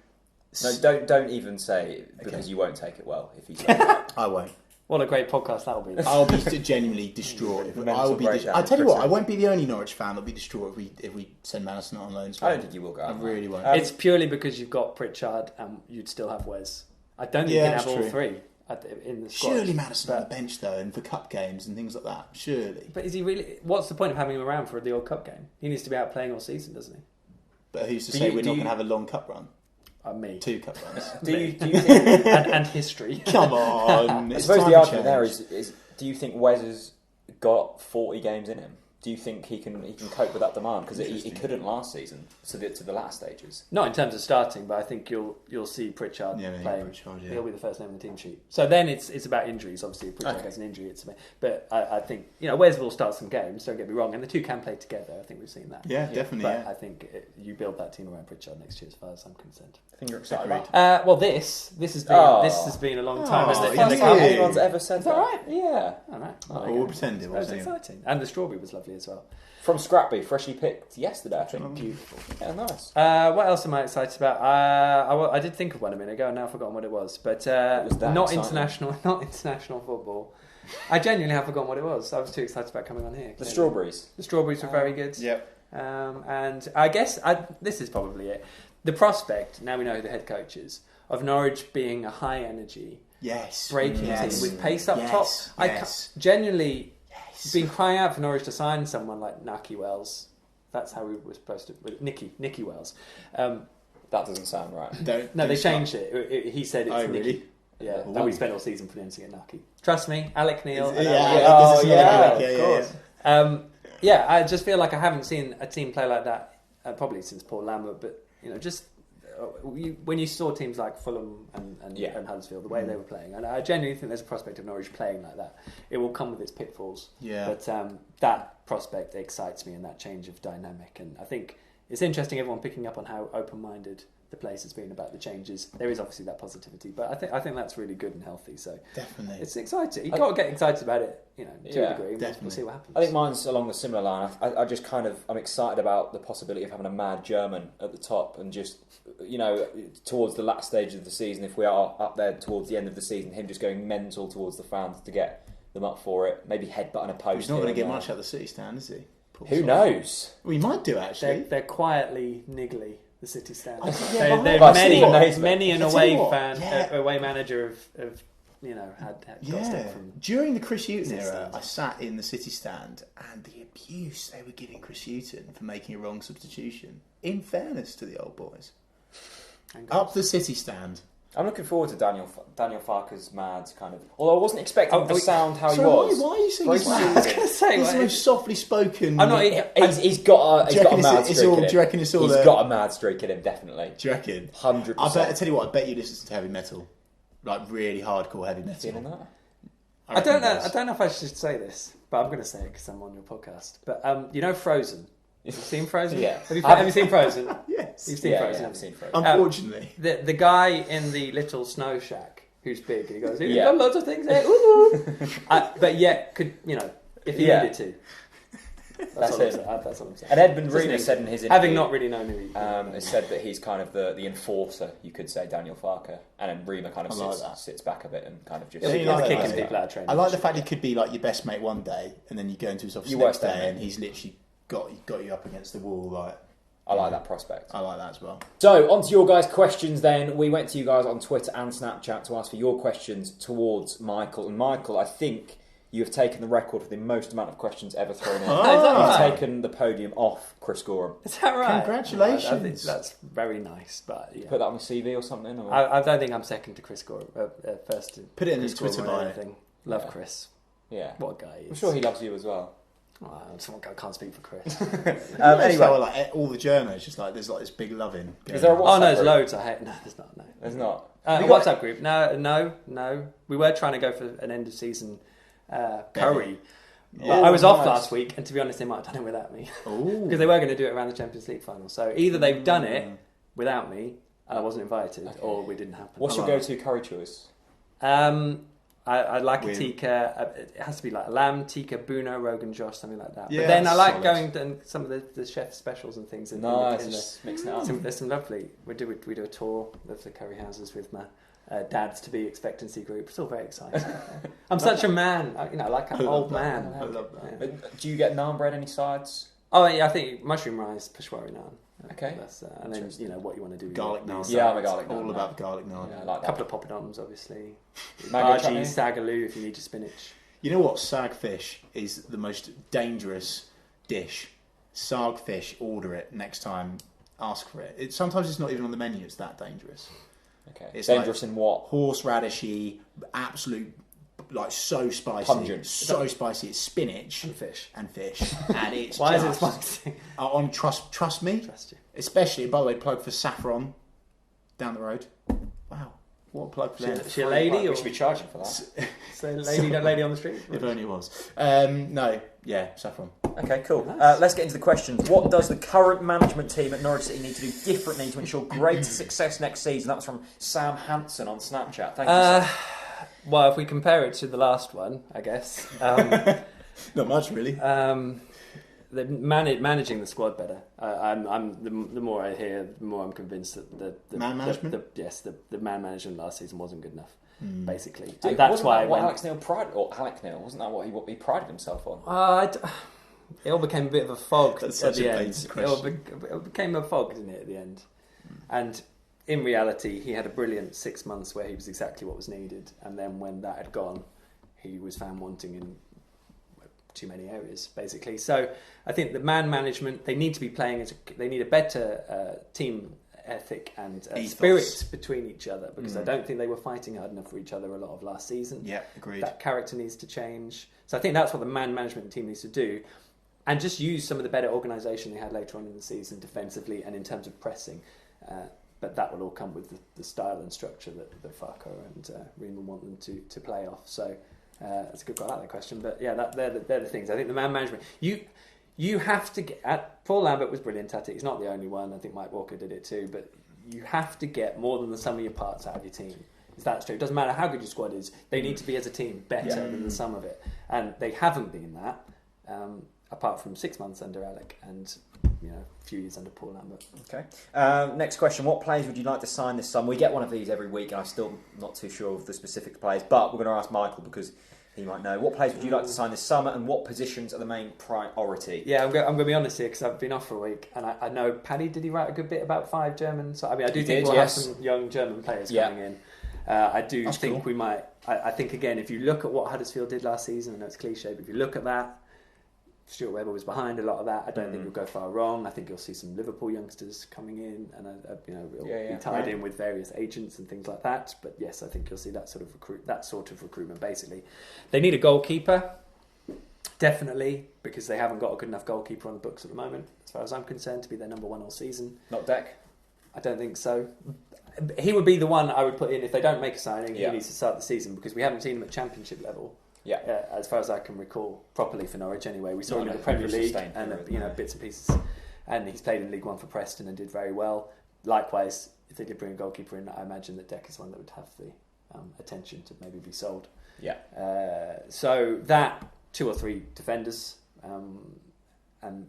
No, don't even say it because you won't take it well if he says I won't. What a great podcast that'll be. I'll be genuinely distraught. I tell you what, I won't be the only Norwich fan that'll be distraught if we send Maddison on loan. I don't think you will go. I really won't. It's purely because you've got Pritchard and you'd still have Wes. I don't think you can have all three in the squad. Surely Maddison on the bench though, and for cup games and things like that. Surely. But is he really? What's the point of having him around for the old cup game? He needs to be out playing all season, doesn't he? But who's to say we're not going to have a long cup run? Me. 2 cup runs. Do you think... and history. Come on. I suppose the argument there is do you think Wes has got 40 games in him? Do you think he can cope with that demand? Because he couldn't last season to the last stages. Not in terms of starting, but I think you'll see Pritchard playing. Pritchard, He'll be the first name on the team sheet. So then it's about injuries. Obviously, if Pritchard gets an injury, but I think Wes will start some games. Don't get me wrong, and the two can play together. I think we've seen that. Yeah, definitely. But I think you build that team around Pritchard next year, as far as I'm concerned. I think you're excited about. Well, this has been a long time. It's the Isn't first it? time anyone's ever said that. Is that right? Yeah. All right. We'll pretend it was was exciting, and the strawberry was lovely as well. From Scrappy, freshly picked yesterday. Beautiful. Yeah, nice. What else am I excited about? I did think of one a minute ago, and now I've forgotten what it was. But not international football. I genuinely have forgotten what it was. I was too excited about coming on here. The strawberries. The strawberries were very good. Yep. And I guess this is probably it. The prospect, now we know who the head coach is, of Norwich being a high energy, breaking team with pace up top. I genuinely... been crying out for Norwich to sign someone like Naki Wells. That's how we were supposed to... Nicky Wells. That doesn't sound right. They changed it. He said it's Nicky. Really? Yeah, and we spent all season pronouncing it Naki. Trust me, Alec Neil. Of course. I just feel like I haven't seen a team play like that probably since Paul Lambert, but just... when you saw teams like Fulham and Huddersfield, the way they were playing, and I genuinely think there's a prospect of Norwich playing like that. It will come with its pitfalls, but that prospect excites me, and that change of dynamic. And I think it's interesting everyone picking up on how open-minded the place has been about the changes. There is obviously that positivity, but I think that's really good and healthy. So definitely, it's exciting. You've got to get excited about it, to a degree. We'll see what happens. I think mine's along the similar line. I just I'm excited about the possibility of having a mad German at the top, and just towards the last stage of the season, if we are up there towards the end of the season, him just going mental towards the fans to get them up for it. Maybe headbutting a post. He's not going to get much out of the City stand, is he? Who knows? We might do actually. They're quietly niggly. The City stand. They're many an away manager have got stuff from during the Chris Hughton era. I sat in the City stand, and the abuse they were giving Chris Hughton for making a wrong substitution. In fairness to the old boys, up the City stand. I'm looking forward to Daniel Farke's mad kind of. Although I wasn't expecting him to sound how he was. Why are you saying he's I mad? was going to say, He's the most softly spoken. I'm not. He's got a mad streak in him. Do you reckon it's all? He's got a mad streak in him, definitely. Do you reckon? 100%. I tell you what. I bet you listen to heavy metal, like really hardcore heavy metal. Feeling that? I don't know if I should say this, but I'm going to say it because I'm on your podcast. But you know Frozen. Have you seen Frozen? Yeah. Have you seen Frozen? Yes. You've seen Frozen. Yeah, I've seen Frozen. Unfortunately, the guy in the little snow shack who's big, and he goes, "You've Yeah. got lots of things there." Ooh. But yet, could if he Yeah. needed to. That's it. That's what I'm saying. And Edmund Doesn't Reamer he? said in his interview, Having not really known who he has said that he's kind of the enforcer, you could say, Daniel Farke, and then Reamer kind of I like that. sits back a bit and kind of just. Yeah, he's like kicking that. people out of training. I like the fact he could be like your best mate one day, and then you go into his office Your next worst day, enemy. and he's literally got you up against the wall. Like, I like that prospect. I like that as well. So, on to your guys' questions then. We went to you guys on Twitter and Snapchat to ask for your questions towards Michael. And Michael, I think you have taken the record for the most amount of questions ever thrown in. Oh, is that You've right? taken the podium off Chris Gorham. Is that right? Congratulations. I think that's very nice, but yeah. Put that on the CV or something? Or? I don't think I'm second to Chris Gore. First, Put it in Chris his Twitter Gore or bio. anything. Love Yeah. Chris. Yeah. What a guy he is. I'm sure he loves you as well. I can't speak for Chris. Anyway, like all the journalists, just like there's like this big loving. Is there a Oh no, there's group? loads. I hate. No, there's not. No, There's not. WhatsApp group. No. We were trying to go for an end of season curry. But I was off last week, and to be honest, they might have done it without me because they were going to do it around the Champions League final. So either they've done it without me, and I wasn't invited, or we didn't happen. What's your go-to curry choice? I like Weird. a tikka. It has to be like a lamb tikka, Bruno, Rogan Josh, something like that. Yeah, but then I that's like solid. going to some of the chef specials and things. Nice, just mixing it up. There's some lovely. We do a tour of the curry houses with my dads to be expectancy group. It's all very exciting. I'm such a man. Like an old man. I love that. Yeah. Do you get naan bread, any sides? Oh yeah, I think mushroom rice, peshwari naan. Okay. That's, and then what you want to do. with Garlic your naan. Yeah, I'm a garlic naan. All about the garlic naan. Yeah, I like A that. couple of poppadoms, obviously. Mango chutney? Bhaji, sagaloo if you need your spinach. You know what? Sagfish is the most dangerous dish. Sagfish, order it next time. Ask for it. Sometimes it's not even on the menu. It's that dangerous. Okay. It's Dangerous in what? Horseradishy, absolute, like so spicy, Pungent. so spicy. It's spinach And fish. and it's Why is it just- spicy? On trust me, Trust you. especially by the way, plug for Saffron down the road. Wow, what a plug for them. She a lady We or should be charging for that. so lady on the street? If only it was. No, yeah, Saffron. Okay, cool. Nice. Let's get into the questions. What does the current management team at Norwich City need to do differently to ensure greater success next season? That was from Sam Hanson on Snapchat. Thank you, Sam. Well, if we compare it to the last one, I guess Not much really. the managing the squad better. The more I hear, the more I'm convinced that the Man management? the man management last season wasn't good enough. Basically, Dude, and that's wasn't why that what when Alex Neil wasn't that what he prided himself on? it all became a bit of a fog That's at such the a end. basic It became a fog, didn't it, at the end? And in reality, he had a brilliant 6 months where he was exactly what was needed, and then when that had gone, he was found wanting in too many areas, basically. So I think the man management, they need to be playing they need a better team ethic and Ethos. spirit between each other, because I don't think they were fighting hard enough for each other a lot of last season. Yeah, agreed. That character needs to change. So I think that's what the man management team needs to do, and just use some of the better organisation they had later on in the season defensively and in terms of pressing. But that will all come with the style and structure that Farke and Riemann want them to play off. So that's a good call out that question. But yeah, they're the things. I think the man management. You have to get. Paul Lambert was brilliant at it. He's not the only one. I think Mike Walker did it too. But you have to get more than the sum of your parts out of your team. That's true. It doesn't matter how good your squad is. They need to be as a team better than the sum of it, and they haven't been that. Apart from 6 months under Alec and a few years under Paul Lambert. Okay. Next question. What players would you like to sign this summer? We get one of these every week, and I'm still not too sure of the specific players, but we're going to ask Michael because he might know. What players would you like to sign this summer, and what positions are the main priority? Yeah, I'm going to be honest here because I've been off for a week, and I know Paddy, did he write a good bit about 5 German? So I mean, I do think we'll have some young German players coming in. I do That's think cool. we might. I think again, if you look at what Huddersfield did last season, I know it's cliche, but if you look at that, Stuart Webber was behind a lot of that. I don't think he'll go far wrong. I think you'll see some Liverpool youngsters coming in, and it'll be tied in with various agents and things like that. But yes, I think you'll see that sort of recruitment. Basically, they need a goalkeeper, definitely, because they haven't got a good enough goalkeeper on the books at the moment, as far as I'm concerned, to be their number one all season. Not Deck? I don't think so. He would be the one I would put in if they don't make a signing. He needs to start the season, because we haven't seen him at Championship level. Yeah, as far as I can recall, properly for Norwich anyway. We saw him in the Premier League and bits and pieces, and he's played in League One for Preston and did very well. Likewise, if they did bring a goalkeeper in, I imagine that Deck is one that would have the attention to maybe be sold. Yeah. So that 2 or 3 defenders and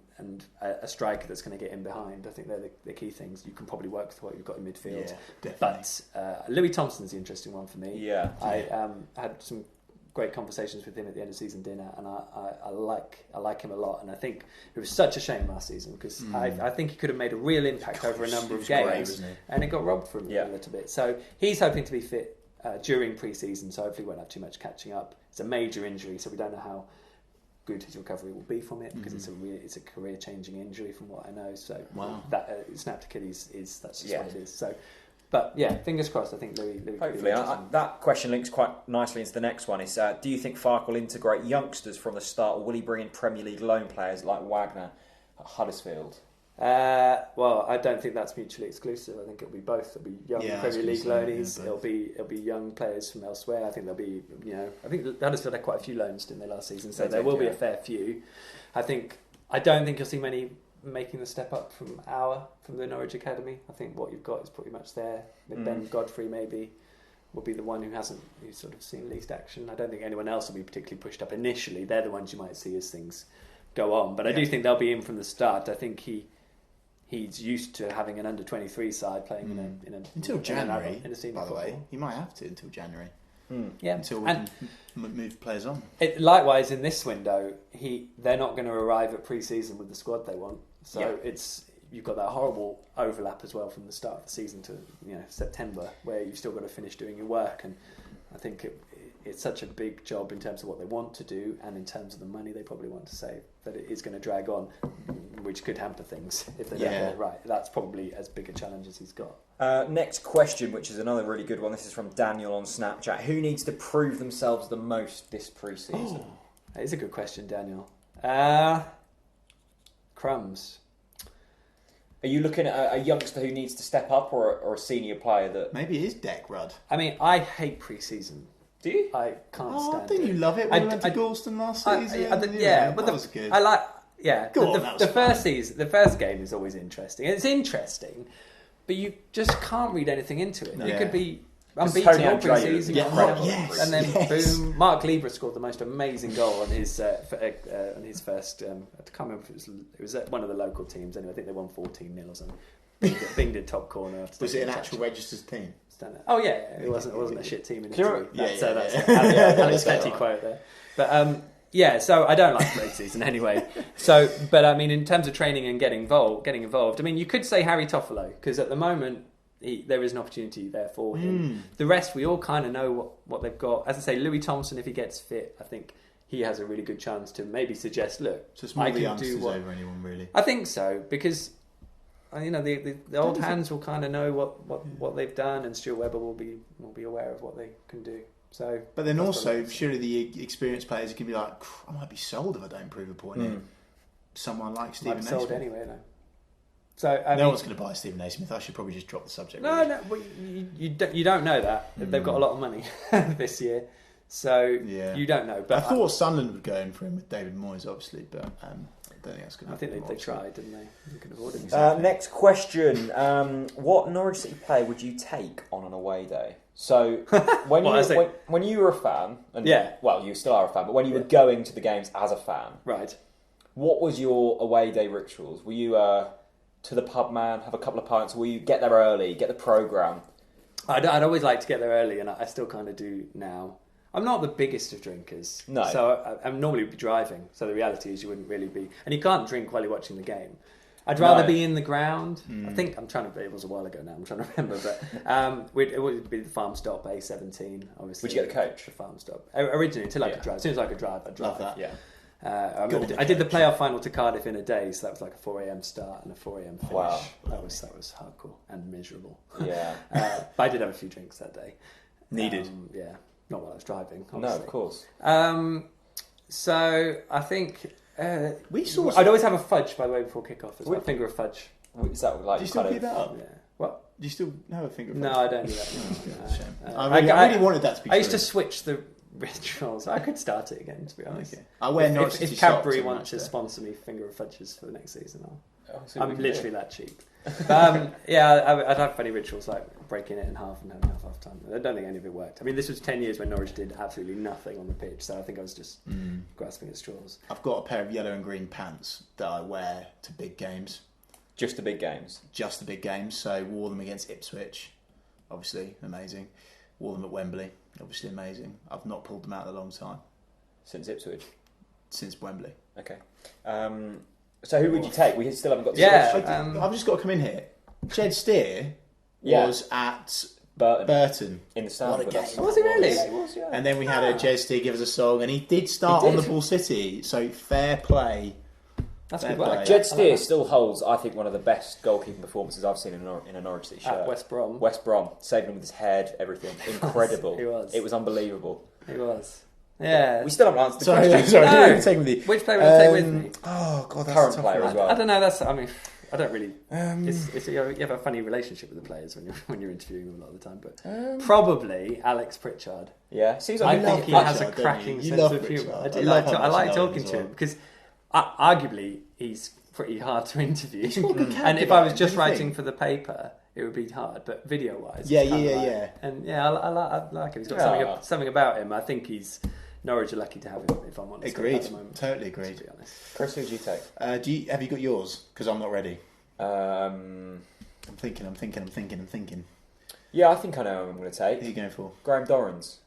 a striker that's going to get in behind. I think they're the key things. You can probably work with what you've got in midfield. Yeah, definitely. But Louis Thompson's the interesting one for me. Yeah. I had some great conversations with him at the end of season dinner, and I like him a lot, and I think it was such a shame last season, because I think he could have made a real impact over a number of games, and it got robbed from him a little bit. So he's hoping to be fit during pre-season, so hopefully won't have too much catching up. It's a major injury, so we don't know how good his recovery will be from it, because it's a career-changing injury from what I know. So that snapped Achilles that's just what it is. So. But yeah, fingers crossed. I think Louis hopefully, that question links quite nicely into the next one. Is do you think Farke will integrate youngsters from the start, or will he bring in Premier League loan players like Wagner at Huddersfield? Well, I don't think that's mutually exclusive. I think it'll be both. It'll be young Premier League loanies. It'll be young players from elsewhere. I think there'll be I think Huddersfield had quite a few loans, didn't they, last season? So there will be a fair few. I don't think you'll see many making the step up from the Norwich Academy. I think what you've got is pretty much there. Ben Godfrey maybe will be the one who's sort of seen least action. I don't think anyone else will be particularly pushed up initially. They're the ones you might see as things go on. But I do think they'll be in from the start. I think he's used to having an under-23 side playing in a until January. In a senior by the football. way, he might have to until January. Yeah, until we can move players on. Likewise, in this window, they're not going to arrive at pre-season with the squad they want. So you've got that horrible overlap as well from the start of the season to September, where you've still got to finish doing your work. And I think it's such a big job in terms of what they want to do and in terms of the money they probably want to save, that it is going to drag on, which could hamper things if they don't get it right. That's probably as big a challenge as he's got. Next question, which is another really good one. This is from Daniel on Snapchat. Who needs to prove themselves the most this pre-season? That is a good question, Daniel. Crumbs. Are you looking at a youngster who needs to step up, or a senior player that... Maybe it is Deck Rudd. I mean, I hate pre-season. Do you? I can't stand it. Didn't you love it when we went to Galston last season? But that was good. I like... Yeah, the first game is always interesting. It's interesting, but you just can't read anything into it. You could be unbeaten all pre-season, and then boom, Mark Lieber scored the most amazing goal on his first. I can't remember if it was at one of the local teams. Anyway, I think they won 14-0 or something. Bing did top corner. Was it an actual registered team? Oh yeah, it wasn't a shit team in Italy. That's Alex Petty quote there. But so I don't like pre-season anyway. So, but I mean, in terms of training and getting involved, I mean, you could say Harry Toffolo, because at the moment there is an opportunity there for him. The rest, we all kind of know what they've got. As I say, Louis Thompson, if he gets fit, I think he has a really good chance to maybe suggest, look, I can do what over anyone really. I think so, because the old hands will kind of know what they've done, and Stuart Webber will be aware of what they can do. So, but then also, surely the experienced players can be like, I might be sold if I don't prove a point in someone like Stephen Naismith. Sold anyway, though. So no one's going to buy Stephen Naismith. I should probably just drop the subject. No, well, you don't know that. They've got a lot of money this year, so you don't know. But I thought Sunderland would go in for him with David Moyes, obviously, but I don't think that's going to happen. I think they tried, didn't they? You could afford it. Next question: what Norwich City player would you take on an away day? So when you were a fan, and you still are a fan, but when you were going to the games as a fan, right? What was your away day rituals? Were you to the pub man, have a couple of pints? Will you get there early, get the programme? I'd always like to get there early, and I still kind of do now. I'm not the biggest of drinkers, so I'm normally driving. So the reality is you wouldn't really be... And you can't drink while you're watching the game. I'd rather be in the ground. I think I'm trying to... It was a while ago now, I'm trying to remember. But it would be the farm stop, A17, obviously. Would you get the coach? The farm stop. Originally, until I could drive. As soon as I could drive, I'd drive. Love that. Yeah. I did the playoff final to Cardiff in a day, so that was like a 4 a.m. start and a 4 a.m. finish. Wow. That was hardcore and miserable. Yeah. But I did have a few drinks that day. Needed. Yeah, not while I was driving. Obviously. No, of course. So I think I'd always have a fudge, by the way, before kick-off as well. Finger of fudge. Is that like Do you still kind keep of... that up? Yeah. What? Do you still have a finger? No, I don't do that. Shame. No. I really wanted that to be I used true. to switch the rituals. I could start it again, to be honest. Okay. I wear Norwich City if Cadbury socks on wants match to day. sponsor me finger of fudges for the next season, see what we I'm can literally do. that cheap. But, yeah, I'd have funny rituals like breaking it in half and having half time. I don't think any of it worked. I mean, this was 10 years when Norwich did absolutely nothing on the pitch, so I think I was just grasping at straws. I've got a pair of yellow and green pants that I wear to big games. Just the big games? Just the big games. So wore them against Ipswich, obviously amazing. Wore them at Wembley, obviously amazing. I've not pulled them out in a long time. Since Ipswich? Since Wembley. Okay. So who would you take? We still haven't got the Yeah. selection. I've just got to come in here. Jed Steer Yeah. was at Burton. In the stand What a with game. us. Was he really? Yeah, he was, yeah. And then we had a Jed Steer give us a song, and he did start He on did. the Ball City. So fair play. That's Fair good work. play. Jed Steer still holds, I think, one of the best goalkeeping performances I've seen in a Norwich City shirt. At West Brom. West Brom, saving him with his head, everything. Incredible. He was. It was unbelievable. He was. Yeah. We still haven't answered the Sorry, question. sorry, No. you take with you. Which player would I take with me? Oh god, that's Current a tough player one. as well. I don't know. I mean, I don't really. You have a funny relationship with the players when you're interviewing them a lot of the time. But probably Alex Pritchard. Yeah, seems I like think he love has a Pritchard, don't cracking you? You sense love of humour. Pritchard. I do I love how I much like you know him talking as to him well. because arguably he's pretty hard to interview. got a good And if I was character, just don't you writing think? for the paper, it would be hard. But video wise, Yeah. And yeah, I like him. He's got Yeah. something about him. I think he's Norwich are lucky to have him. If I'm honest, Agreed. At the moment, Totally to agreed. be honest. Chris, who do you take? Have you got yours? Because I'm not ready. Um, I'm thinking. yeah, I think I know who I'm going to Who are take. you going for? Graham Dorrans.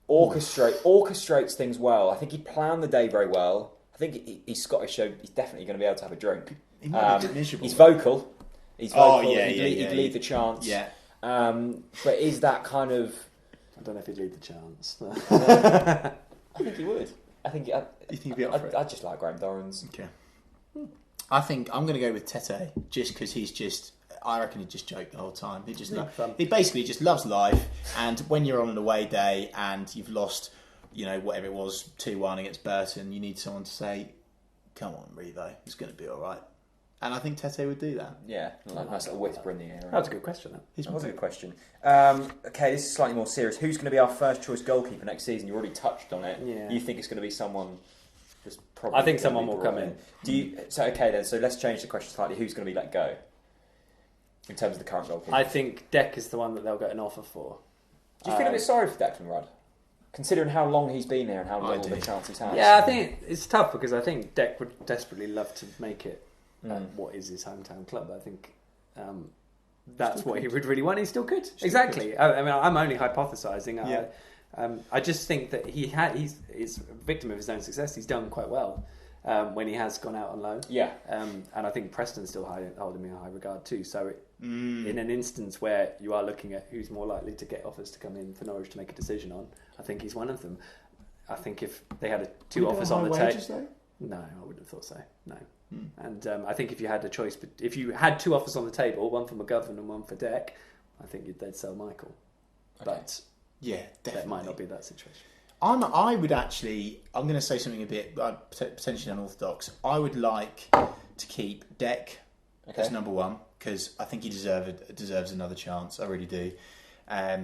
Orchestrates things well. I think he planned the day very well. I think he's Scottish, so he's definitely going to be able to have a drink. He might be a bit miserable. He's vocal. He's vocal. Oh, yeah, He'd lead the chance. Yeah. But is that kind of... I don't know if he'd lead the chance. I think he would. I think... You think he'd be up for it? I just like Graham Dorrans. Okay. I think I'm going to go with Tete, just because I reckon he just joked the whole time. He basically just loves life, and when you're on an away day and you've lost, whatever it was, 2-1 against Burton, you need someone to say, "Come on, Revo, it's going to be all right." And I think Tete would do that. Yeah, like a nice little whisper in the air. That was a good question. That was a good question. Okay, this is slightly more serious. Who's going to be our first choice goalkeeper next season? You already touched on it. Yeah. You think it's going to be someone? Just probably. I think gonna someone be will brought come in. Do you? So okay then. So let's change the question slightly. Who's going to be let go? In terms of the current goalkeeper, I think Deck is the one that they'll get an offer for. do you feel a bit sorry for Declan Rudd, considering how long he's been there and how little do. the chance he's had? Yeah, I think it's tough because I think Deck would desperately love to make it what is his hometown club. I think that's what he would really want. He still could. Exactly. I mean, I'm only hypothesising. Yeah. I just think that he's a victim of his own success. He's done quite well when he has gone out on loan. Yeah. And I think Preston still hold him in high regard too. So in an instance where you are looking at who's more likely to get offers to come in for Norwich to make a decision on, I think he's one of them. I think if they had two offers on the table... No, I wouldn't have thought so. No. And I think if you had a choice, but if you had two offers on the table, one for McGovern and one for Deck, I think they'd sell Michael. Okay. But Yeah, definitely. that might not be that situation. I'm going to say something a bit potentially unorthodox. I would like to keep Deck as number one because I think he deserves another chance. I really do.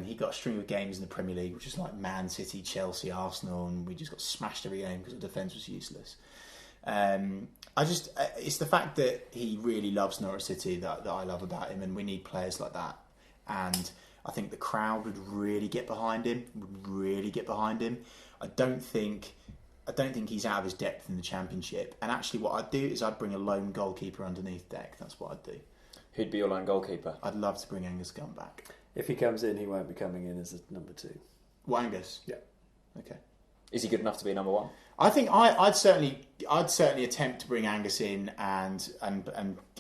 He got a string of games in the Premier League, which is like Man City, Chelsea, Arsenal, and we just got smashed every game because the defence was useless. It's the fact that he really loves Norwich City that I love about him, and we need players like that. And I think the crowd would really get behind him. I don't think he's out of his depth in the Championship. And actually, what I'd do is I'd bring a lone goalkeeper underneath Deck. That's what I'd do. Who'd be your lone goalkeeper? I'd love to bring Angus Gunn back. If he comes in, he won't be coming in as a number two. What, Angus? Yeah. Okay. Is he good enough to be number one? I think I'd certainly attempt to bring Angus in, and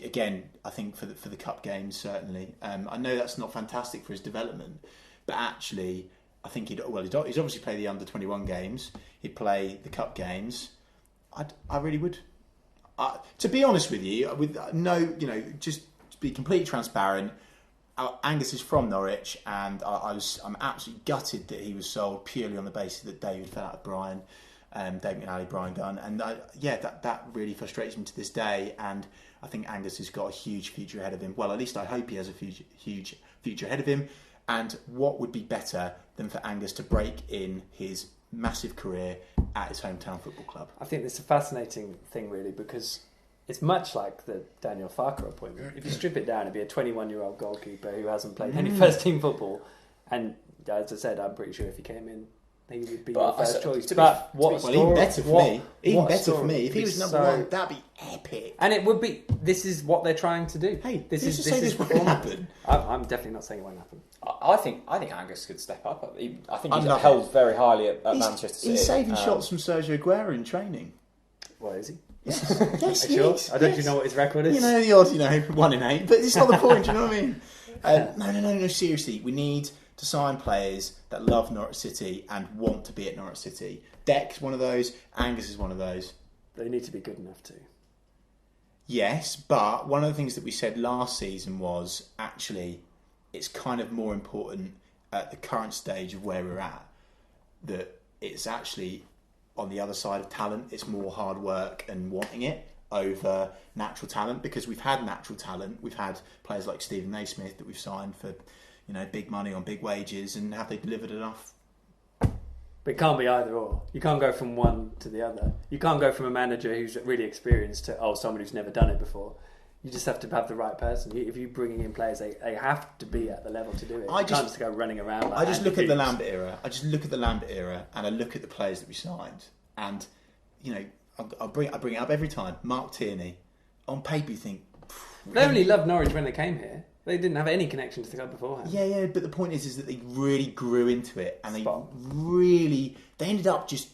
again, I think for the cup games certainly. I know that's not fantastic for his development, but actually, I think he'd obviously play the under-21 games. He'd play the cup games. I really would. To be honest with you, with just to be completely transparent, Angus is from Norwich, and I'm absolutely gutted that he was sold purely on the basis that David fell out with Brian, David McNally, Brian Gunn, and that really frustrates me to this day. And I think Angus has got a huge future ahead of him. Well, at least I hope he has a huge future ahead of him. And what would be better than for Angus to break in his massive career at his hometown football club? I think it's a fascinating thing, really, because it's much like the Daniel Farke appointment. If you strip it down, it'd be a 21-year-old goalkeeper who hasn't played any first-team football. And as I said, I'm pretty sure if he came in, he would be your first choice. But even better for me. If he was number one, that'd be epic. And it would be. This is what they're trying to do. Hey, this won't happen. I'm definitely not saying it won't happen. I think Angus could step up. I think he's held very highly at Manchester City. He's saving shots from Sergio Aguero in training. Well, is he? Yes, he sure? is. I don't know what his record is. The odd, 1 in 8. But it's not the point. Do you know what I mean? No. Seriously, we need to sign players that love Norwich City and want to be at Norwich City. Deck's one of those. Angus is one of those. They need to be good enough to. Yes, but one of the things that we said last season was actually it's kind of more important at the current stage of where we're at that it's actually on the other side of talent. It's more hard work and wanting it over natural talent, because we've had natural talent. We've had players like Stephen Naismith that we've signed for big money on big wages, and have they delivered enough? But it can't be either or. You can't go from one to the other. You can't go from a manager who's really experienced to someone who's never done it before. You just have to have the right person. If you're bringing in players, they have to be at the level to do it. You can't just go running around. Like I just look at the Lambert era. And I look at the players that we signed, and I bring it up every time. Mark Tierney. On paper, you think they only loved Norwich when they came here. They didn't have any connection to the club beforehand. Yeah, but the point is that they really grew into it, and they ended up just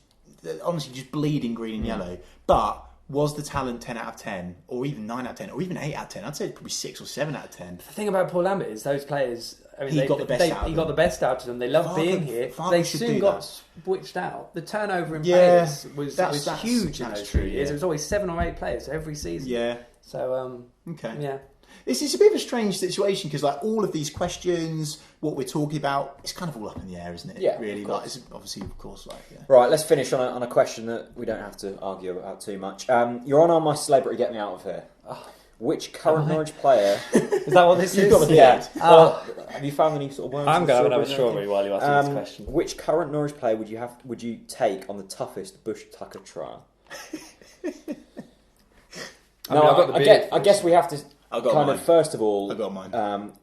bleeding green and yellow. But was the talent 10 out of 10, or even 9 out of 10, or even 8 out of 10? I'd say probably 6 or 7 out of 10. The thing about Paul Lambert is those players. I mean, he got the best out of them. They loved being here. They soon got switched out. The turnover in players was huge in those 3 years. It was always 7 or 8 players every season. Yeah. So okay. Yeah. This is a bit of a strange situation, because all of these questions, what we're talking about, it's kind of all up in the air, isn't it? Yeah, really. It's obviously. Right, let's finish on a question that we don't have to argue about too much. You're on My Celebrity Get Me Out of Here. Which current Norwich player... Is that what this is? You've got the yeah. Well, have you found any sort of worms? I'm going to have another strawberry while you answer this question. Which current Norwich player would you take on the toughest Bush Tucker trial? I guess we have to... first of all,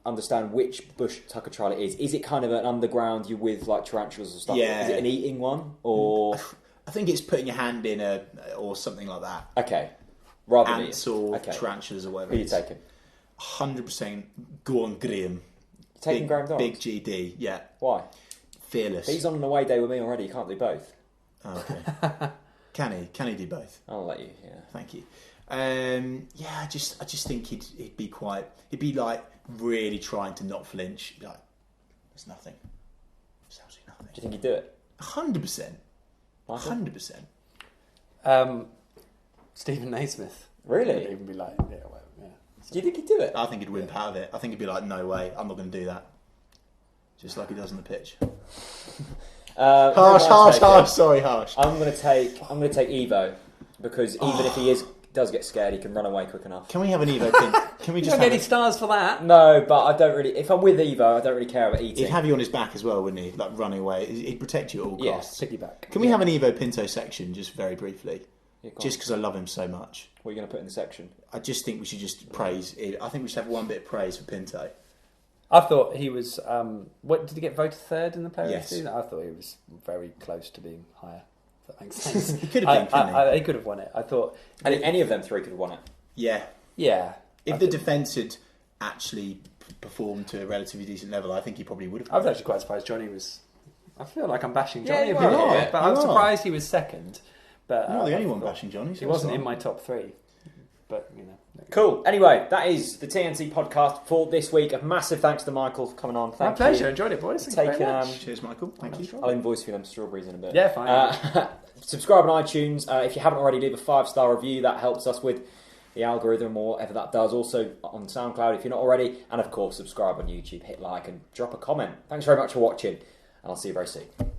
understand which Bush Tucker trial it is. Is it kind of an underground, you with tarantulas and stuff? Yeah. Is it an eating one, or I think it's putting your hand in or something like that. Okay, rather than ants or tarantulas or whatever. Who are you taking? 100% Gordon Graham. You taking Graham Dorrans? Big GD, yeah. Why? Fearless. He's on an away day with me already. You can't do both. Oh, okay. Can he do both? I'll let you. Yeah. Thank you. I just think he'd be really trying to not flinch. There's nothing. There's absolutely nothing. Do you think he'd do it? 100%. 100%. Stephen Naismith. Really? He'd even be like, yeah. Do you think he'd do it? I think he'd wimp out of it. I think he'd be like, no way, I'm not going to do that. Just like he does on the pitch. Harsh. Sorry, harsh. I'm going to take Evo, because even if he does get scared, he can run away quick enough. Can we have an Evo pin? Can we just don't get any stars for that? No, but I don't really. If I'm with Evo, I don't really care about eating. He'd have you on his back as well, wouldn't he? Like running away. He'd protect you at all costs. Piggyback. Can we have an Evo Pinto section just very briefly? Yeah, just because I love him so much. What are you going to put in the section? I just think we should just praise. I think we should have one bit of praise for Pinto. I thought he was. What did he get voted third in the player of the season? I thought he was very close to being higher. If that makes sense. He could have been. He could have won it. I thought. Any of them three could have won it. Yeah. Yeah. If the defence had actually performed to a relatively decent level, I think he probably would have. I was actually quite surprised Johnny was. I feel like I'm bashing Johnny a bit here, but I'm surprised he was second. But you're not the only one bashing Johnny. He wasn't in my top 3. But, you know. Cool. Anyway, that is the TNC podcast for this week. A massive thanks to Michael for coming on. Thank My pleasure. you. Enjoyed it, boys. Thank you very much. Cheers, Michael. Thank you. I'll invoice for them strawberries in a bit. Yeah, fine. Subscribe on iTunes. If you haven't already, leave a 5-star review. That helps us with the algorithm or whatever that does. Also on SoundCloud if you're not already. And of course, subscribe on YouTube, hit like and drop a comment. Thanks very much for watching. And I'll see you very soon.